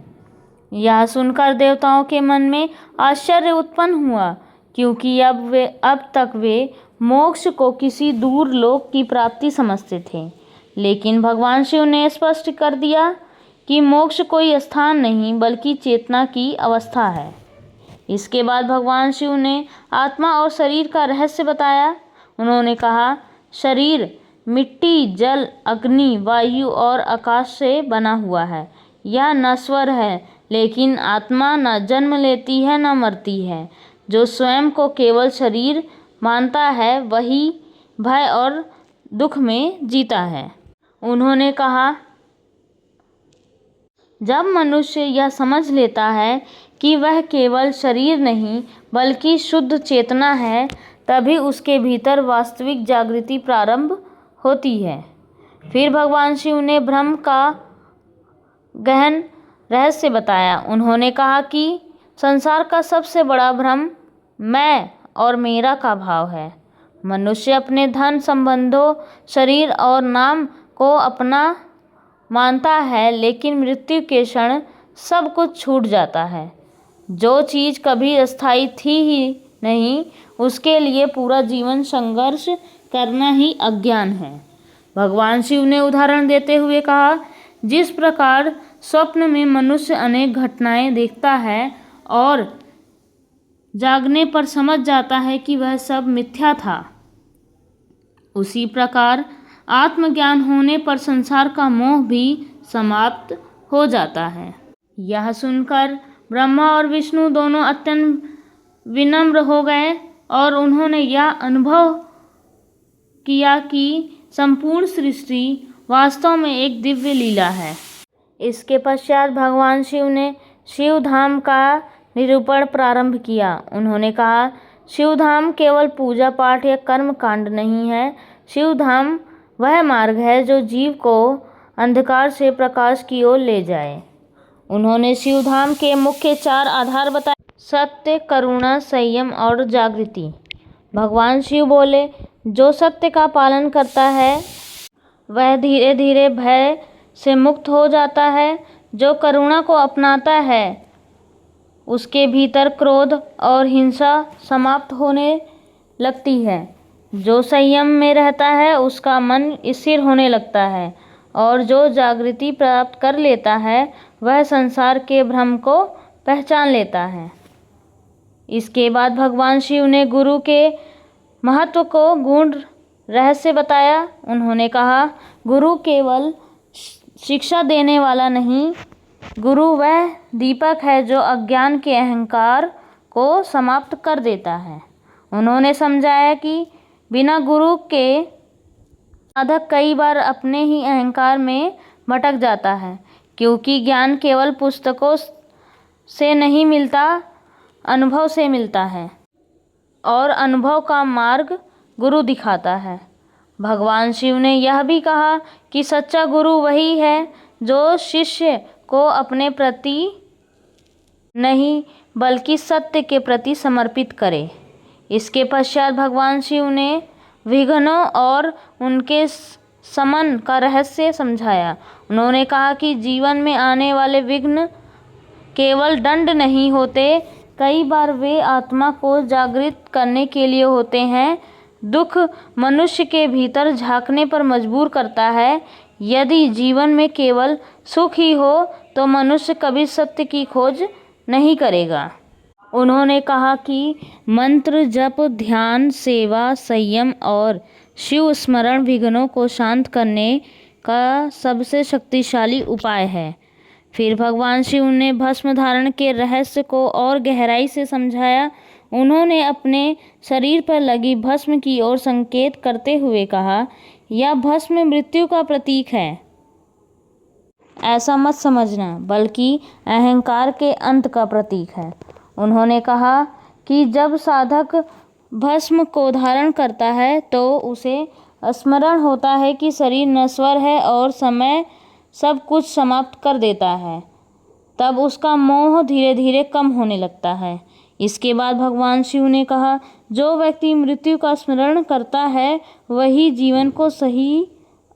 यह सुनकर देवताओं के मन में आश्चर्य उत्पन्न हुआ, क्योंकि अब तक वे मोक्ष को किसी दूर लोक की प्राप्ति समझते थे। लेकिन भगवान शिव ने स्पष्ट कर दिया कि मोक्ष कोई स्थान नहीं बल्कि चेतना की अवस्था है। इसके बाद भगवान शिव ने आत्मा और शरीर का रहस्य बताया। उन्होंने कहा, शरीर मिट्टी, जल, अग्नि, वायु और आकाश से बना हुआ है। यह नश्वर है, लेकिन आत्मा न जन्म लेती है न मरती है। जो स्वयं को केवल शरीर मानता है वही भय और दुख में जीता है। उन्होंने कहा, जब मनुष्य यह समझ लेता है कि वह केवल शरीर नहीं बल्कि शुद्ध चेतना है, तभी उसके भीतर वास्तविक जागृति प्रारंभ होती है। फिर भगवान शिव ने ब्रह्म का गहन रहस्य बताया। उन्होंने कहा कि संसार का सबसे बड़ा भ्रम मैं और मेरा का भाव है। मनुष्य अपने धन, संबंधों, शरीर और नाम को अपना मानता है, लेकिन मृत्यु के क्षण सब कुछ छूट जाता है। जो चीज़ कभी अस्थायी थी ही नहीं, उसके लिए पूरा जीवन संघर्ष करना ही अज्ञान है। भगवान शिव ने उदाहरण देते हुए कहा, जिस प्रकार स्वप्न में मनुष्य अनेक घटनाएं देखता है और जागने पर समझ जाता है कि वह सब मिथ्या था, उसी प्रकार आत्मज्ञान होने पर संसार का मोह भी समाप्त हो जाता है। यह सुनकर ब्रह्मा और विष्णु दोनों अत्यंत विनम्र हो गए और उन्होंने यह अनुभव किया कि संपूर्ण सृष्टि वास्तव में एक दिव्य लीला है। इसके पश्चात भगवान शिव ने शिव धाम का निरूपण प्रारंभ किया। उन्होंने कहा, शिव धाम केवल पूजा पाठ या कर्म कांड नहीं है। शिव धाम वह मार्ग है जो जीव को अंधकार से प्रकाश की ओर ले जाए। उन्होंने शिव धाम के मुख्य 4 आधार बताए: सत्य, करुणा, संयम और जागृति। भगवान शिव बोले, जो सत्य का पालन करता है वह धीरे धीरे भय से मुक्त हो जाता है। जो करुणा को अपनाता है उसके भीतर क्रोध और हिंसा समाप्त होने लगती है। जो संयम में रहता है उसका मन स्थिर होने लगता है, और जो जागृति प्राप्त कर लेता है वह संसार के भ्रम को पहचान लेता है। इसके बाद भगवान शिव ने गुरु के महत्व को गूढ़ रहस्य बताया। उन्होंने कहा, गुरु केवल शिक्षा देने वाला नहीं, गुरु वह दीपक है जो अज्ञान के अहंकार को समाप्त कर देता है। उन्होंने समझाया कि बिना गुरु के साधक कई बार अपने ही अहंकार में भटक जाता है, क्योंकि ज्ञान केवल पुस्तकों से नहीं मिलता, अनुभव से मिलता है, और अनुभव का मार्ग गुरु दिखाता है। भगवान शिव ने यह भी कहा कि सच्चा गुरु वही है जो शिष्य को अपने प्रति नहीं बल्कि सत्य के प्रति समर्पित करे। इसके पश्चात भगवान शिव ने विघ्नों और उनके शमन का रहस्य समझाया। उन्होंने कहा कि जीवन में आने वाले विघ्न केवल दंड नहीं होते, कई बार वे आत्मा को जागृत करने के लिए होते हैं। दुख मनुष्य के भीतर झांकने पर मजबूर करता है। यदि जीवन में केवल सुख ही हो तो मनुष्य कभी सत्य की खोज नहीं करेगा। उन्होंने कहा कि मंत्र जप, ध्यान, सेवा, संयम और शिव स्मरण विघ्नों को शांत करने का सबसे शक्तिशाली उपाय है। फिर भगवान शिव ने भस्म धारण के रहस्य को और गहराई से समझाया। उन्होंने अपने शरीर पर लगी भस्म की ओर संकेत करते हुए कहा, यह भस्म मृत्यु का प्रतीक है। ऐसा मत समझना, बल्कि अहंकार के अंत का प्रतीक है। उन्होंने कहा कि जब साधक भस्म को धारण करता है तो उसे स्मरण होता है कि शरीर नश्वर है और समय सब कुछ समाप्त कर देता है। तब उसका मोह धीरे धीरे कम होने लगता है। इसके बाद भगवान शिव ने कहा, जो व्यक्ति मृत्यु का स्मरण करता है वही जीवन को सही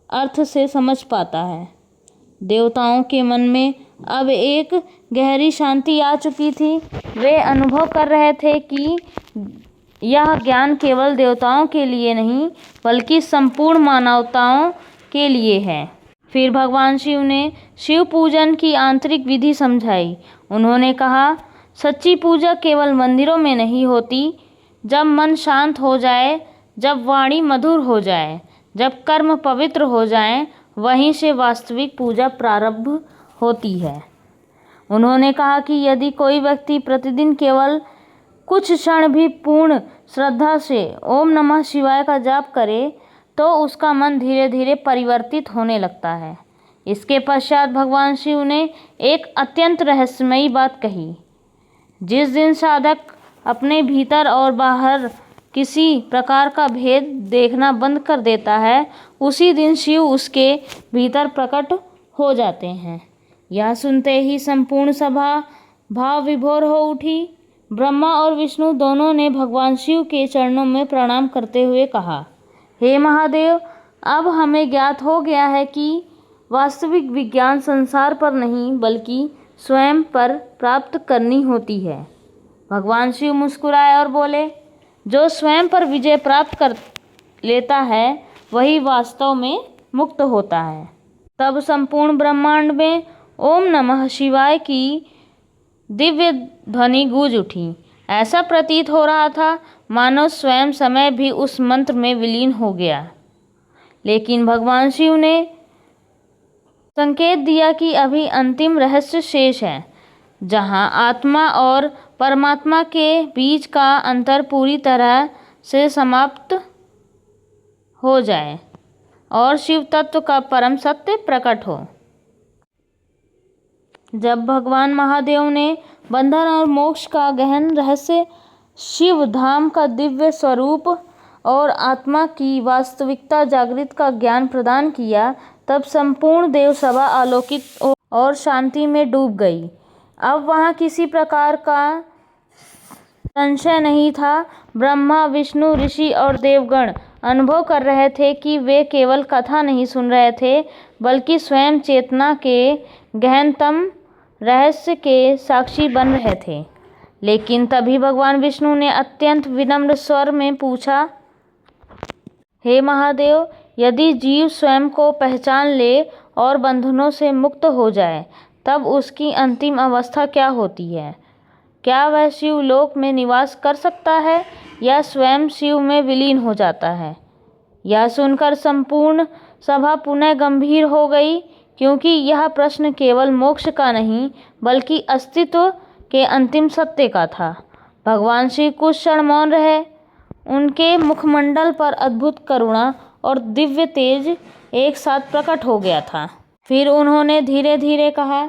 अर्थ से समझ पाता है। देवताओं के मन में अब एक गहरी शांति आ चुकी थी। वे अनुभव कर रहे थे कि यह ज्ञान केवल देवताओं के लिए नहीं बल्कि संपूर्ण मानवताओं के लिए है। फिर भगवान शिव ने शिव पूजन की आंतरिक विधि समझाई। उन्होंने कहा, सच्ची पूजा केवल मंदिरों में नहीं होती। जब मन शांत हो जाए, जब वाणी मधुर हो जाए, जब कर्म पवित्र हो जाएं, वहीं से वास्तविक पूजा प्रारंभ होती है। उन्होंने कहा कि यदि कोई व्यक्ति प्रतिदिन केवल कुछ क्षण भी पूर्ण श्रद्धा से ओम नमः शिवाय का जाप करे तो उसका मन धीरे धीरे परिवर्तित होने लगता है। इसके पश्चात भगवान शिव ने एक अत्यंत रहस्यमयी बात कही। जिस दिन साधक अपने भीतर और बाहर किसी प्रकार का भेद देखना बंद कर देता है, उसी दिन शिव उसके भीतर प्रकट हो जाते हैं। यह सुनते ही संपूर्ण सभा भाव विभोर हो उठी। ब्रह्मा और विष्णु दोनों ने भगवान शिव के चरणों में प्रणाम करते हुए कहा, हे महादेव, अब हमें ज्ञात हो गया है कि वास्तविक विज्ञान संसार पर नहीं बल्कि स्वयं पर प्राप्त करनी होती है। भगवान शिव मुस्कुराए और बोले, जो स्वयं पर विजय प्राप्त कर लेता है वही वास्तव में मुक्त होता है। तब संपूर्ण ब्रह्मांड में ओम नमः शिवाय की दिव्य ध्वनि गूंज उठी। ऐसा प्रतीत हो रहा था मानो स्वयं समय भी उस मंत्र में विलीन हो गया। लेकिन भगवान शिव ने संकेत दिया कि अभी अंतिम रहस्य शेष है, जहां आत्मा और परमात्मा के बीच का अंतर पूरी तरह से समाप्त हो जाए और शिव तत्व का परम सत्य प्रकट हो। जब भगवान महादेव ने बंधन और मोक्ष का गहन रहस्य, शिव धाम का दिव्य स्वरूप और आत्मा की वास्तविकता जागृत का ज्ञान प्रदान किया, तब संपूर्ण देव सभा आलोकित और शांति में डूब गई। अब वहाँ किसी प्रकार का संशय नहीं था। ब्रह्मा, विष्णु, ऋषि और देवगण अनुभव कर रहे थे कि वे केवल कथा नहीं सुन रहे थे बल्कि स्वयं चेतना के गहनतम रहस्य के साक्षी बन रहे थे। लेकिन तभी भगवान विष्णु ने अत्यंत विनम्र स्वर में पूछा, हे महादेव, यदि जीव स्वयं को पहचान ले और बंधनों से मुक्त हो जाए तब उसकी अंतिम अवस्था क्या होती है? क्या वह शिव लोक में निवास कर सकता है या स्वयं शिव में विलीन हो जाता है? यह सुनकर संपूर्ण सभा पुनः गंभीर हो गई, क्योंकि यह प्रश्न केवल मोक्ष का नहीं बल्कि अस्तित्व के अंतिम सत्य का था। भगवान शिव कुछ क्षण मौन रहे। उनके मुखमंडल पर अद्भुत करुणा और दिव्य तेज एक साथ प्रकट हो गया था। फिर उन्होंने धीरे धीरे कहा,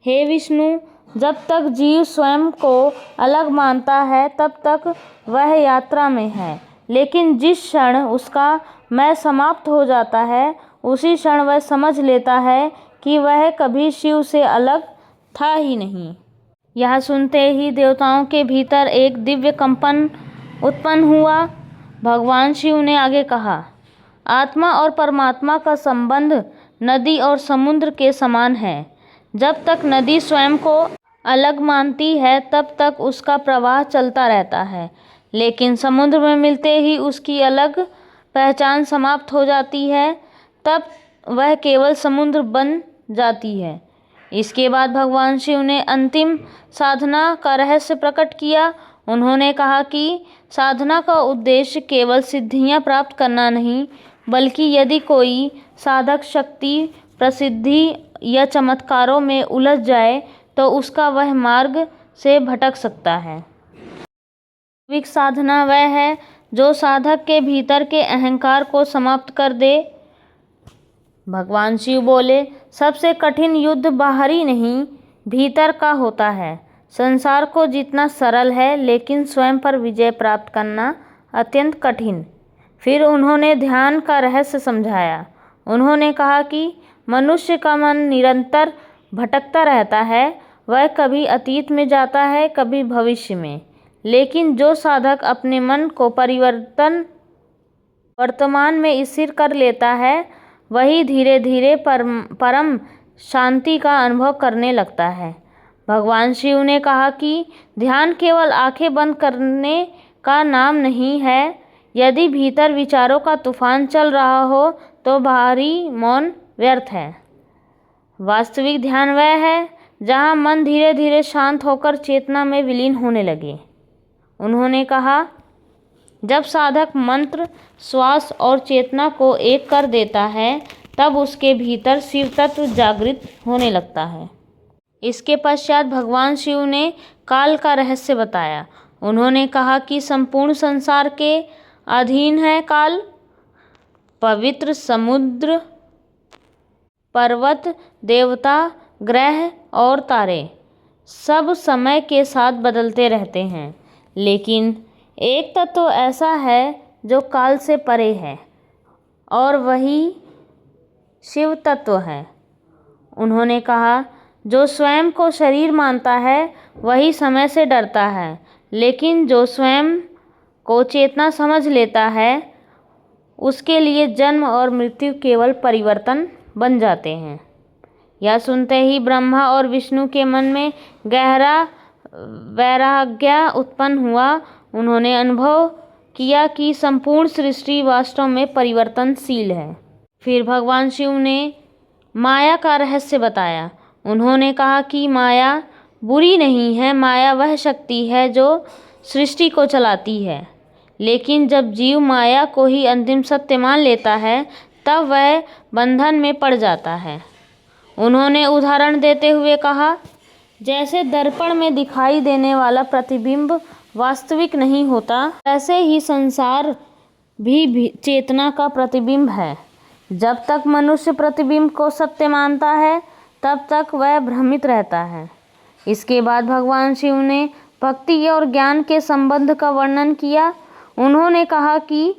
हे विष्णु, जब तक जीव स्वयं को अलग मानता है तब तक वह यात्रा में है, लेकिन जिस क्षण उसका मैं समाप्त हो जाता है उसी क्षण वह समझ लेता है कि वह कभी शिव से अलग था ही नहीं। यह सुनते ही देवताओं के भीतर एक दिव्य कंपन उत्पन्न हुआ। भगवान शिव ने आगे कहा, आत्मा और परमात्मा का संबंध नदी और समुद्र के समान है। जब तक नदी स्वयं को अलग मानती है तब तक उसका प्रवाह चलता रहता है, लेकिन समुद्र में मिलते ही उसकी अलग पहचान समाप्त हो जाती है, तब वह केवल समुद्र बन जाती है। इसके बाद भगवान शिव ने अंतिम साधना का रहस्य प्रकट किया। उन्होंने कहा कि साधना का उद्देश्य केवल सिद्धियां प्राप्त करना नहीं, बल्कि यदि कोई साधक शक्ति, प्रसिद्धि या चमत्कारों में उलझ जाए तो उसका वह मार्ग से भटक सकता है। वास्तविक साधना वह है जो साधक के भीतर के अहंकार को समाप्त कर दे। भगवान शिव बोले, सबसे कठिन युद्ध बाहरी नहीं, भीतर का होता है। संसार को जीतना सरल है, लेकिन स्वयं पर विजय प्राप्त करना अत्यंत कठिन। फिर उन्होंने ध्यान का रहस्य समझाया। उन्होंने कहा कि मनुष्य का मन निरंतर भटकता रहता है। वह कभी अतीत में जाता है, कभी भविष्य में, लेकिन जो साधक अपने मन को वर्तमान में स्थिर कर लेता है, वही धीरे धीरे परम शांति का अनुभव करने लगता है। भगवान शिव ने कहा कि ध्यान केवल आंखें बंद करने का नाम नहीं है। यदि भीतर विचारों का तूफान चल रहा हो तो बाहरी मौन व्यर्थ है। वास्तविक ध्यान वह है जहाँ मन धीरे धीरे शांत होकर चेतना में विलीन होने लगे। उन्होंने कहा, जब साधक मंत्र, श्वास और चेतना को एक कर देता है, तब उसके भीतर शिव तत्व जागृत होने लगता है। इसके पश्चात भगवान शिव ने काल का रहस्य बताया। उन्होंने कहा कि संपूर्ण संसार के अधीन है काल। पवित्र समुद्र, पर्वत, देवता, ग्रह और तारे सब समय के साथ बदलते रहते हैं, लेकिन एक तत्व ऐसा है जो काल से परे है, और वही शिव तत्व है। उन्होंने कहा, जो स्वयं को शरीर मानता है वही समय से डरता है, लेकिन जो स्वयं को चेतना समझ लेता है, उसके लिए जन्म और मृत्यु केवल परिवर्तन बन जाते हैं। यह सुनते ही ब्रह्मा और विष्णु के मन में गहरा वैराग्य उत्पन्न हुआ। उन्होंने अनुभव किया कि संपूर्ण सृष्टि वास्तव में परिवर्तनशील है। फिर भगवान शिव ने माया का रहस्य बताया। उन्होंने कहा कि माया बुरी नहीं है, माया वह शक्ति है जो सृष्टि को चलाती है। लेकिन जब जीव माया को ही अंतिम सत्य मान लेता है, तब वह बंधन में पड़ जाता है। उन्होंने उदाहरण देते हुए कहा, जैसे दर्पण में दिखाई देने वाला प्रतिबिंब वास्तविक नहीं होता, वैसे ही संसार भी चेतना का प्रतिबिंब है। जब तक मनुष्य प्रतिबिंब को सत्य मानता है, तब तक वह भ्रमित रहता है। इसके बाद भगवान शिव ने भक्ति और ज्ञान के संबंध का वर्णन किया। उन्होंने कहा कि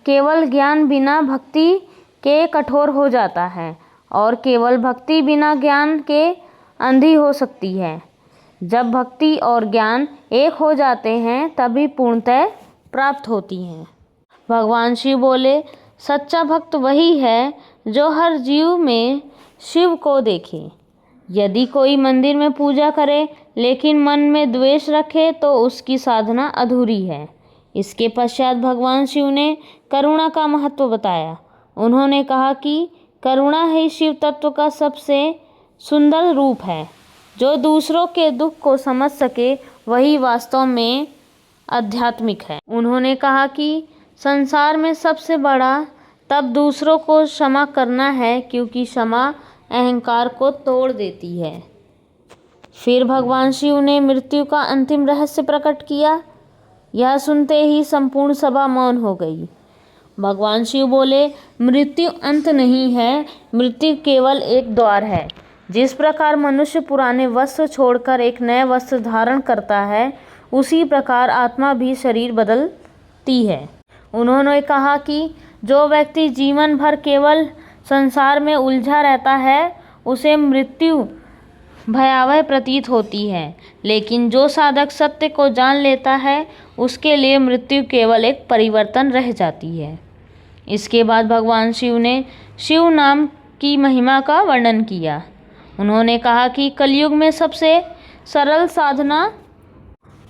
केवल ज्ञान बिना भक्ति के कठोर हो जाता है, और केवल भक्ति बिना ज्ञान के अंधी हो सकती है। जब भक्ति और ज्ञान एक हो जाते हैं, तभी पूर्णतः प्राप्त होती हैं। भगवान शिव बोले, सच्चा भक्त वही है जो हर जीव में शिव को देखे। यदि कोई मंदिर में पूजा करे लेकिन मन में द्वेष रखे, तो उसकी साधना अधूरी है। इसके पश्चात भगवान शिव ने करुणा का महत्व बताया। उन्होंने कहा कि करुणा ही शिव तत्व का सबसे सुंदर रूप है। जो दूसरों के दुख को समझ सके, वही वास्तव में आध्यात्मिक है। उन्होंने कहा कि संसार में सबसे बड़ा तब दूसरों को क्षमा करना है, क्योंकि क्षमा अहंकार को तोड़ देती है। फिर भगवान शिव ने मृत्यु का अंतिम रहस्य प्रकट किया। यह सुनते ही संपूर्ण सभा मौन हो गई। भगवान शिव बोले, मृत्यु अंत नहीं है, मृत्यु केवल एक द्वार है। जिस प्रकार मनुष्य पुराने वस्त्र छोड़कर एक नए वस्त्र धारण करता है, उसी प्रकार आत्मा भी शरीर बदलती है। उन्होंने कहा कि जो व्यक्ति जीवन भर केवल संसार में उलझा रहता है, उसे मृत्यु भयावह प्रतीत होती है, लेकिन जो साधक सत्य को जान लेता है, उसके लिए मृत्यु केवल एक परिवर्तन रह जाती है। इसके बाद भगवान शिव ने शिव नाम की महिमा का वर्णन किया। उन्होंने कहा कि कलयुग में सबसे सरल साधना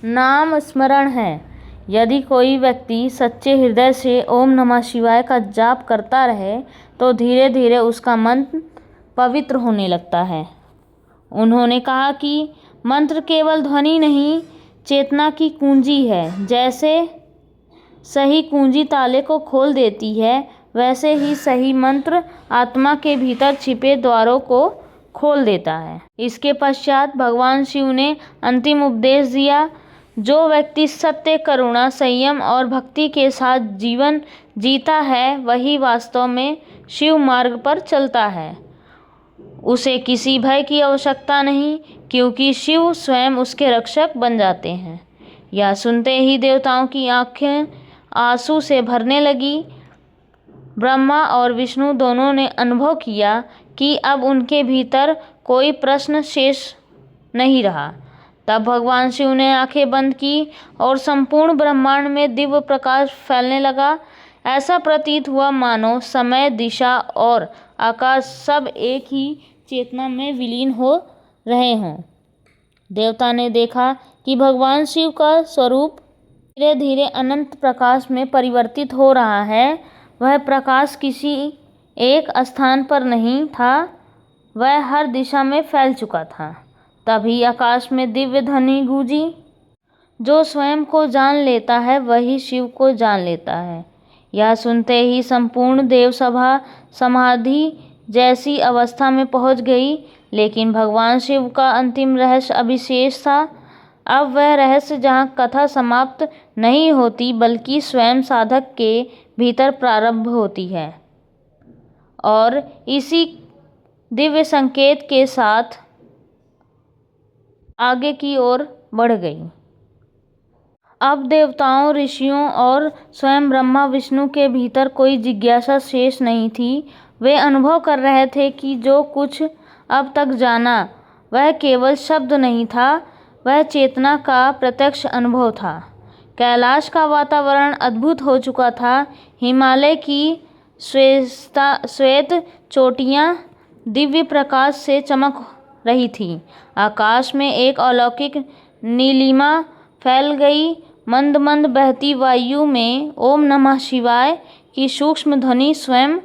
नाम स्मरण है। यदि कोई व्यक्ति सच्चे हृदय से ओम नमः शिवाय का जाप करता रहे तो धीरे धीरे उसका मन पवित्र होने लगता है। उन्होंने कहा कि मंत्र केवल ध्वनि नहीं, चेतना की कुंजी है। जैसे सही कुंजी ताले को खोल देती है, वैसे ही सही मंत्र आत्मा के भीतर छिपे द्वारों को खोल देता है। इसके पश्चात भगवान शिव ने अंतिम उपदेश दिया, जो व्यक्ति सत्य, करुणा, संयम और भक्ति के साथ जीवन जीता है, वही वास्तव में शिव मार्ग पर चलता है। उसे किसी भय की आवश्यकता नहीं, क्योंकि शिव स्वयं उसके रक्षक बन जाते हैं। यह सुनते ही देवताओं की आंखें आंसू से भरने लगी। ब्रह्मा और विष्णु दोनों ने अनुभव किया कि अब उनके भीतर कोई प्रश्न शेष नहीं रहा। तब भगवान शिव ने आंखें बंद की और संपूर्ण ब्रह्मांड में दिव्य प्रकाश फैलने लगा। ऐसा प्रतीत हुआ मानो समय, दिशा और आकाश सब एक ही चेतना में विलीन हो रहे हों। देवता ने देखा कि भगवान शिव का स्वरूप धीरे धीरे अनंत प्रकाश में परिवर्तित हो रहा है। वह प्रकाश किसी एक स्थान पर नहीं था, वह हर दिशा में फैल चुका था। तभी आकाश में दिव्य ध्वनि गूंजी, जो स्वयं को जान लेता है वही शिव को जान लेता है। यह सुनते ही संपूर्ण देवसभा समाधि जैसी अवस्था में पहुंच गई। लेकिन भगवान शिव का अंतिम रहस्य अविशेष था। अब वह रहस्य जहाँ कथा समाप्त नहीं होती, बल्कि स्वयं साधक के भीतर प्रारंभ होती है और इसी दिव्य संकेत के साथ आगे की ओर बढ़ गई। अब देवताओं, ऋषियों और स्वयं ब्रह्मा विष्णु के भीतर कोई जिज्ञासा शेष नहीं थी। वे अनुभव कर रहे थे कि जो कुछ अब तक जाना वह केवल शब्द नहीं था, वह चेतना का प्रत्यक्ष अनुभव था। कैलाश का वातावरण अद्भुत हो चुका था। हिमालय की श्वेत चोटियाँ दिव्य प्रकाश से चमक रही थीं। आकाश में एक अलौकिक नीलिमा फैल गई। मंद मंद बहती वायु में ओम नमः शिवाय की सूक्ष्म ध्वनि स्वयं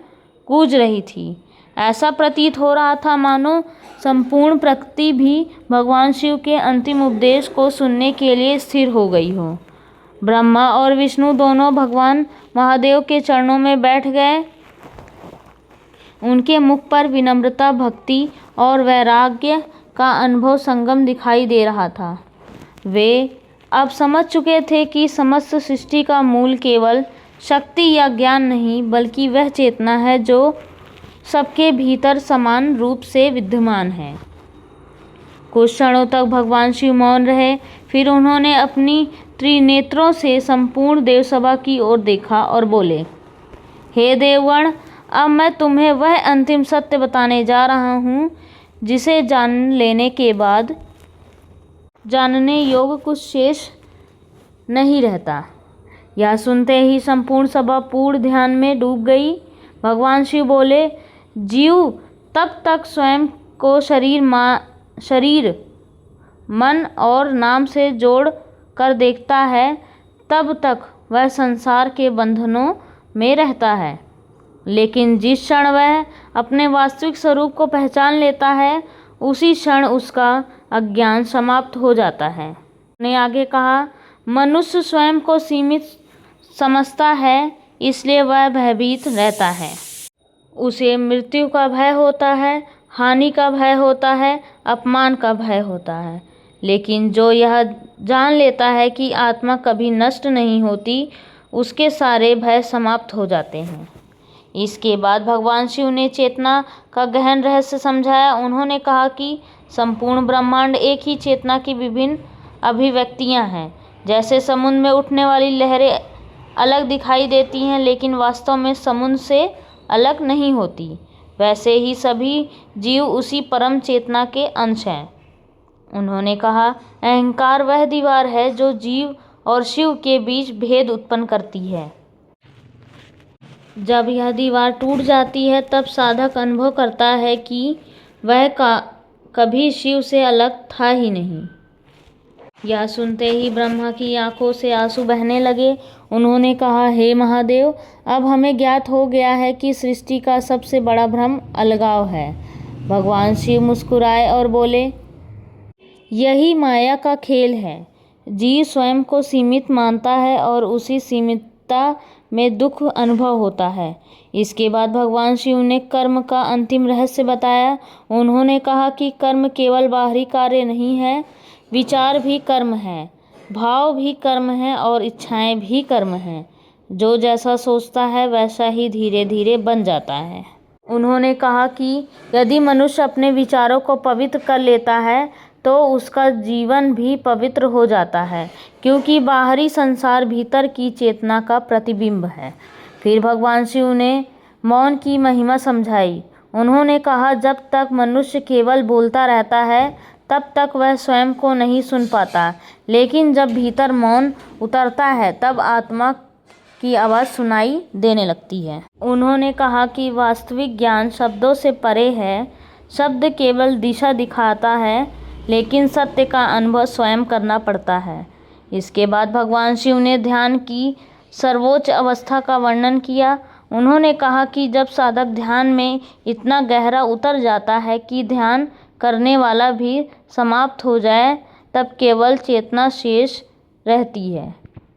गूंज रही थी। ऐसा प्रतीत हो रहा था मानो संपूर्ण प्रकृति भी भगवान शिव के अंतिम उपदेश को सुनने के लिए स्थिर हो गई हो। ब्रह्मा और विष्णु दोनों भगवान महादेव के चरणों में बैठ गए। उनके मुख पर विनम्रता, भक्ति और वैराग्य का अनुभव संगम दिखाई दे रहा था। वे अब समझ चुके थे कि समस्त सृष्टि का मूल केवल शक्ति या ज्ञान नहीं, बल्कि वह चेतना है जो सबके भीतर समान रूप से विद्यमान है। कुछ क्षणों तक भगवान शिव मौन रहे। फिर उन्होंने अपनी त्रिनेत्रों से संपूर्ण देवसभा की ओर देखा और बोले, हे देवगण, अब मैं तुम्हें वह अंतिम सत्य बताने जा रहा हूँ जिसे जान लेने के बाद जानने योग्य कुछ शेष नहीं रहता। यह सुनते ही संपूर्ण सभा पूर्ण ध्यान में डूब गई। भगवान शिव बोले, जीव तब तक स्वयं को शरीर, मन और नाम से जोड़ कर देखता है, तब तक वह संसार के बंधनों में रहता है। लेकिन जिस क्षण वह अपने वास्तविक स्वरूप को पहचान लेता है, उसी क्षण उसका अज्ञान समाप्त हो जाता है। ने आगे कहा, मनुष्य स्वयं को सीमित समझता है, इसलिए वह भयभीत रहता है। उसे मृत्यु का भय होता है, हानि का भय होता है, अपमान का भय होता है। लेकिन जो यह जान लेता है कि आत्मा कभी नष्ट नहीं होती, उसके सारे भय समाप्त हो जाते हैं। इसके बाद भगवान शिव ने चेतना का गहन रहस्य समझाया। उन्होंने कहा कि संपूर्ण ब्रह्मांड एक ही चेतना की विभिन्न अभिव्यक्तियां हैं। जैसे समुद्र में उठने वाली लहरें अलग दिखाई देती हैं, लेकिन वास्तव में समुद्र से अलग नहीं होती, वैसे ही सभी जीव उसी परम चेतना के अंश हैं। उन्होंने कहा, अहंकार वह दीवार है जो जीव और शिव के बीच भेद उत्पन्न करती है। जब यह दीवार टूट जाती है, तब साधक अनुभव करता है कि वह कभी शिव से अलग था ही नहीं। यह सुनते ही ब्रह्मा की आंखों से आंसू बहने लगे। उन्होंने कहा, हे महादेव, अब हमें ज्ञात हो गया है कि सृष्टि का सबसे बड़ा भ्रम अलगाव है। भगवान शिव मुस्कुराए और बोले, यही माया का खेल है। जीव स्वयं को सीमित मानता है और उसी सीमितता में दुख अनुभव होता है। इसके बाद भगवान शिव ने कर्म का अंतिम रहस्य बताया। उन्होंने कहा कि कर्म केवल बाहरी कार्य नहीं है, विचार भी कर्म है, भाव भी कर्म है और इच्छाएं भी कर्म हैं। जो जैसा सोचता है वैसा ही धीरे धीरे बन जाता है। उन्होंने कहा कि यदि मनुष्य अपने विचारों को पवित्र कर लेता है तो उसका जीवन भी पवित्र हो जाता है, क्योंकि बाहरी संसार भीतर की चेतना का प्रतिबिंब है। फिर भगवान शिव ने मौन की महिमा समझाई। उन्होंने कहा, जब तक मनुष्य केवल बोलता रहता है तब तक वह स्वयं को नहीं सुन पाता, लेकिन जब भीतर मौन उतरता है तब आत्मा की आवाज़ सुनाई देने लगती है। उन्होंने कहा कि वास्तविक ज्ञान शब्दों से परे है। शब्द केवल दिशा दिखाता है, लेकिन सत्य का अनुभव स्वयं करना पड़ता है। इसके बाद भगवान शिव ने ध्यान की सर्वोच्च अवस्था का वर्णन किया। उन्होंने कहा कि जब साधक ध्यान में इतना गहरा उतर जाता है कि ध्यान करने वाला भी समाप्त हो जाए, तब केवल चेतना शेष रहती है।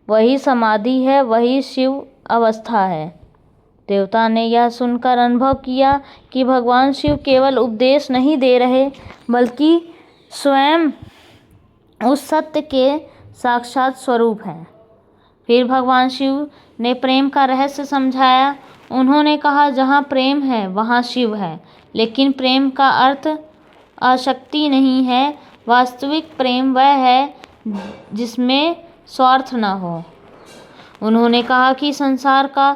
वही समाधि है, वही शिव अवस्था है। देवता ने यह सुनकर अनुभव किया कि भगवान शिव केवल उपदेश नहीं दे रहे, बल्कि स्वयं उस सत्य के साक्षात स्वरूप हैं। फिर भगवान शिव ने प्रेम का रहस्य समझाया। उन्होंने कहा, जहाँ प्रेम है वहाँ शिव है, लेकिन प्रेम का अर्थ आसक्ति नहीं है। वास्तविक प्रेम वह है जिसमें स्वार्थ न हो। उन्होंने कहा कि संसार का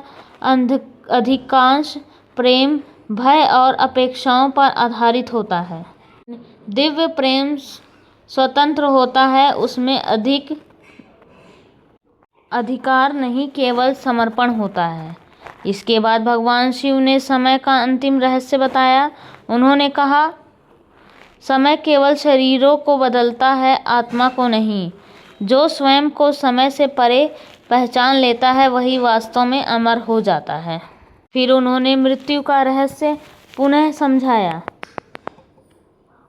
अधिकांश प्रेम भय और अपेक्षाओं पर आधारित होता है। दिव्य प्रेम स्वतंत्र होता है, उसमें अधिकार नहीं, केवल समर्पण होता है। इसके बाद भगवान शिव ने समय का अंतिम रहस्य बताया। उन्होंने कहा, समय केवल शरीरों को बदलता है, आत्मा को नहीं। जो स्वयं को समय से परे पहचान लेता है वही वास्तव में अमर हो जाता है। फिर उन्होंने मृत्यु का रहस्य पुनः समझाया।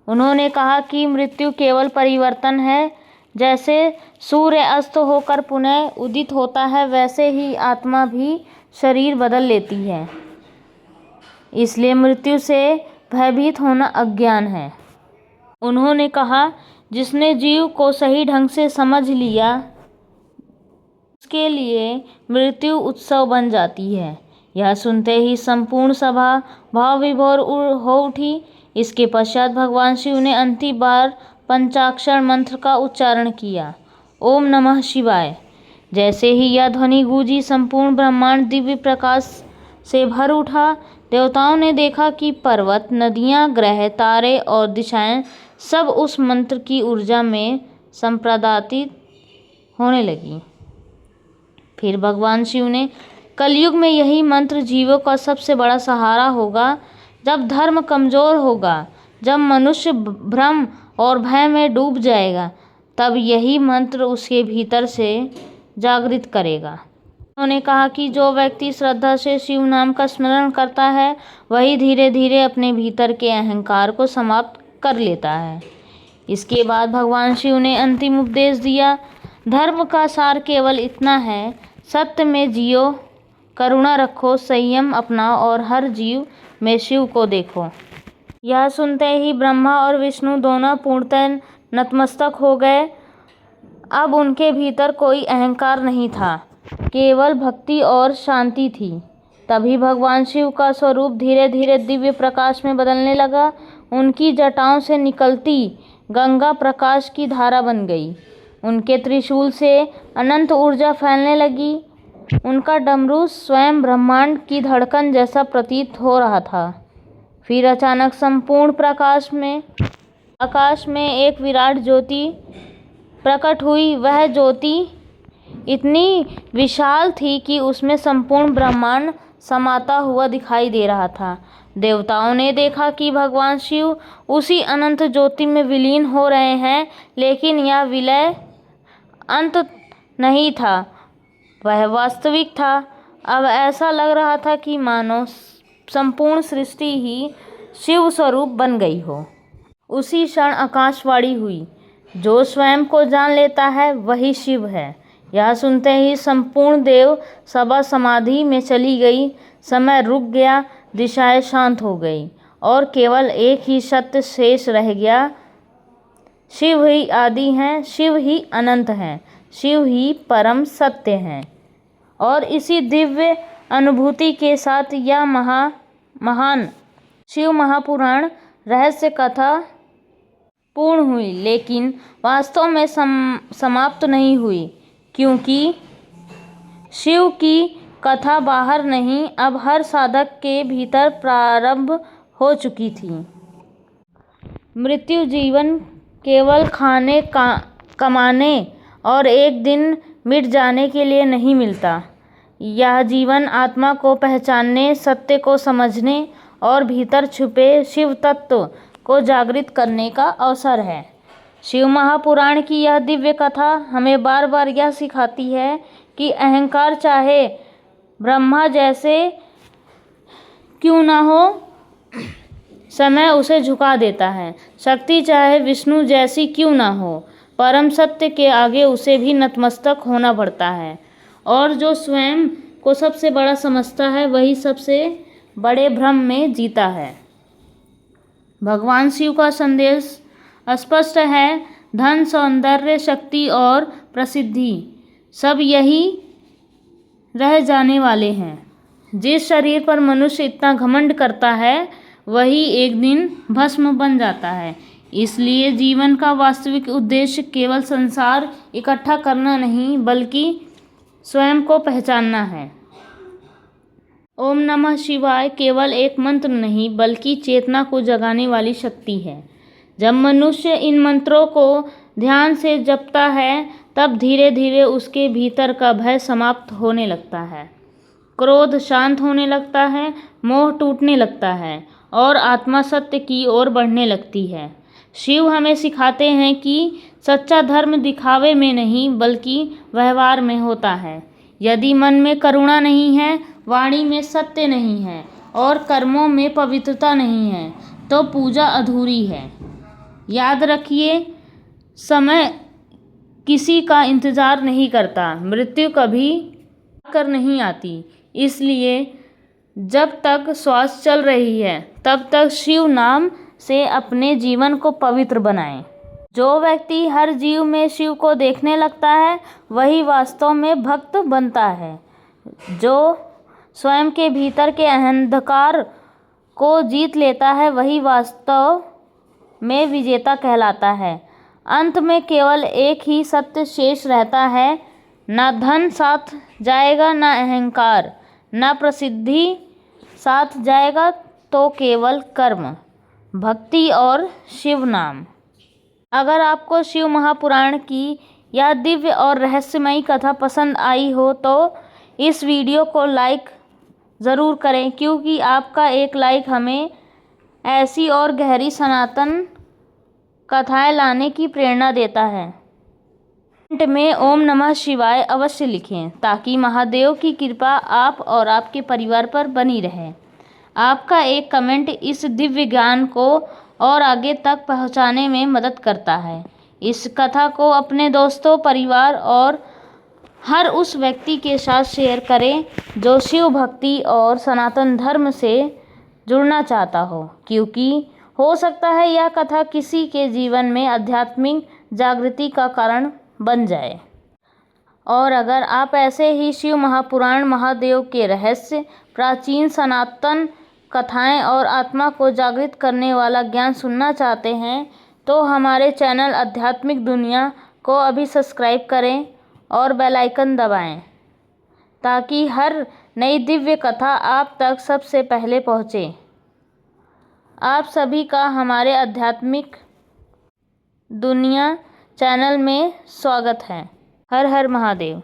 उन्होंने कहा कि मृत्यु केवल परिवर्तन है। जैसे सूर्य अस्त होकर पुनः उदित होता है, वैसे ही आत्मा भी शरीर बदल लेती है। इसलिए मृत्यु से भयभीत होना अज्ञान है। उन्होंने कहा, जिसने जीव को सही ढंग से समझ लिया, उसके लिए मृत्यु उत्सव बन जाती है। यह सुनते ही संपूर्ण सभा भाव विभोर हो उठी। इसके पश्चात भगवान शिव ने अंतिम बार पंचाक्षर मंत्र का उच्चारण किया, ओम नमः शिवाय। जैसे ही यह ध्वनि गूंजी, संपूर्ण ब्रह्मांड दिव्य प्रकाश से भर उठा। देवताओं ने देखा कि पर्वत, नदियाँ, ग्रह, तारे और दिशाएं सब उस मंत्र की ऊर्जा में संप्रादातित होने लगी। फिर भगवान शिव ने, कलयुग में यही मंत्र जीवों का सबसे बड़ा सहारा होगा। जब धर्म कमजोर होगा, जब मनुष्य भ्रम और भय में डूब जाएगा, तब यही मंत्र उसके भीतर से जागृत करेगा। उन्होंने कहा कि जो व्यक्ति श्रद्धा से शिव नाम का स्मरण करता है, वही धीरे धीरे अपने भीतर के अहंकार को समाप्त कर लेता है। इसके बाद भगवान शिव ने अंतिम उपदेश दिया। धर्म का सार केवल इतना है, सत्य में जियो, करुणा रखो, संयम अपनाओ और हर जीव में शिव को देखो। यह सुनते ही ब्रह्मा और विष्णु दोनों पूर्णतः नतमस्तक हो गए। अब उनके भीतर कोई अहंकार नहीं था, केवल भक्ति और शांति थी। तभी भगवान शिव का स्वरूप धीरे धीरे दिव्य प्रकाश में बदलने लगा। उनकी जटाओं से निकलती गंगा प्रकाश की धारा बन गई। उनके त्रिशूल से अनंत ऊर्जा फैलने लगी। उनका डमरू स्वयं ब्रह्मांड की धड़कन जैसा प्रतीत हो रहा था। फिर अचानक संपूर्ण आकाश में एक विराट ज्योति प्रकट हुई। वह ज्योति इतनी विशाल थी कि उसमें संपूर्ण ब्रह्मांड समाता हुआ दिखाई दे रहा था। देवताओं ने देखा कि भगवान शिव उसी अनंत ज्योति में विलीन हो रहे हैं, लेकिन यह विलय अंत नहीं था, वह वास्तविक था। अब ऐसा लग रहा था कि मानो संपूर्ण सृष्टि ही शिव स्वरूप बन गई हो। उसी क्षण आकाशवाणी हुई, जो स्वयं को जान लेता है वही शिव है। यह सुनते ही संपूर्ण देव सभा समाधि में चली गई। समय रुक गया, दिशाएं शांत हो गई और केवल एक ही सत्य शेष रह गया। शिव ही आदि हैं, शिव ही अनंत हैं, शिव ही परम सत्य हैं। और इसी दिव्य अनुभूति के साथ यह महान शिव महापुराण रहस्य कथा पूर्ण हुई, लेकिन वास्तव में समाप्त नहीं हुई, क्योंकि शिव की कथा बाहर नहीं, अब हर साधक के भीतर प्रारंभ हो चुकी थी। मृत्यु जीवन केवल खाने कमाने और एक दिन मिट जाने के लिए नहीं मिलता। यह जीवन आत्मा को पहचानने, सत्य को समझने और भीतर छुपे शिव तत्व को जागृत करने का अवसर है। शिव महापुराण की यह दिव्य कथा हमें बार बार यह सिखाती है कि अहंकार चाहे ब्रह्मा जैसे क्यों ना हो, समय उसे झुका देता है। शक्ति चाहे विष्णु जैसी क्यों ना हो, परम सत्य के आगे उसे भी नतमस्तक होना पड़ता है। और जो स्वयं को सबसे बड़ा समझता है वही सबसे बड़े भ्रम में जीता है। भगवान शिव का संदेश स्पष्ट है। धन, सौंदर्य, शक्ति और प्रसिद्धि सब यही रह जाने वाले हैं। जिस शरीर पर मनुष्य इतना घमंड करता है वही एक दिन भस्म बन जाता है। इसलिए जीवन का वास्तविक उद्देश्य केवल संसार इकट्ठा करना नहीं, बल्कि स्वयं को पहचानना है। ओम नमः शिवाय केवल एक मंत्र नहीं, बल्कि चेतना को जगाने वाली शक्ति है। जब मनुष्य इन मंत्रों को ध्यान से जपता है, तब धीरे धीरे उसके भीतर का भय समाप्त होने लगता है, क्रोध शांत होने लगता है, मोह टूटने लगता है और आत्मा सत्य की ओर बढ़ने लगती है। शिव हमें सिखाते हैं कि सच्चा धर्म दिखावे में नहीं, बल्कि व्यवहार में होता है। यदि मन में करुणा नहीं है, वाणी में सत्य नहीं है और कर्मों में पवित्रता नहीं है, तो पूजा अधूरी है। याद रखिए, समय किसी का इंतजार नहीं करता, मृत्यु कभी कर नहीं आती। इसलिए जब तक श्वास चल रही है, तब तक शिव नाम से अपने जीवन को पवित्र बनाएं। जो व्यक्ति हर जीव में शिव को देखने लगता है, वही वास्तव में भक्त बनता है। जो स्वयं के भीतर के अंधकार को जीत लेता है, वही वास्तव में विजेता कहलाता है। अंत में केवल एक ही सत्य शेष रहता है, ना धन साथ जाएगा, ना अहंकार, ना प्रसिद्धि साथ जाएगा, तो केवल कर्म, भक्ति और शिव नाम। अगर आपको शिव महापुराण की यह दिव्य और रहस्यमयी कथा पसंद आई हो तो इस वीडियो को लाइक ज़रूर करें, क्योंकि आपका एक लाइक हमें ऐसी और गहरी सनातन कथाएं लाने की प्रेरणा देता है। कमेंट में ओम नमः शिवाय अवश्य लिखें, ताकि महादेव की कृपा आप और आपके परिवार पर बनी रहे। आपका एक कमेंट इस दिव्य ज्ञान को और आगे तक पहुंचाने में मदद करता है। इस कथा को अपने दोस्तों, परिवार और हर उस व्यक्ति के साथ शेयर करें जो शिव भक्ति और सनातन धर्म से जुड़ना चाहता हो, क्योंकि हो सकता है यह कथा किसी के जीवन में आध्यात्मिक जागृति का कारण बन जाए। और अगर आप ऐसे ही शिव महापुराण, महादेव के रहस्य, प्राचीन सनातन कथाएं और आत्मा को जागृत करने वाला ज्ञान सुनना चाहते हैं, तो हमारे चैनल आध्यात्मिक दुनिया को अभी सब्सक्राइब करें और बेल आइकन दबाएं, ताकि हर नई दिव्य कथा आप तक सबसे पहले पहुंचे। आप सभी का हमारे आध्यात्मिक दुनिया चैनल में स्वागत है। हर हर महादेव।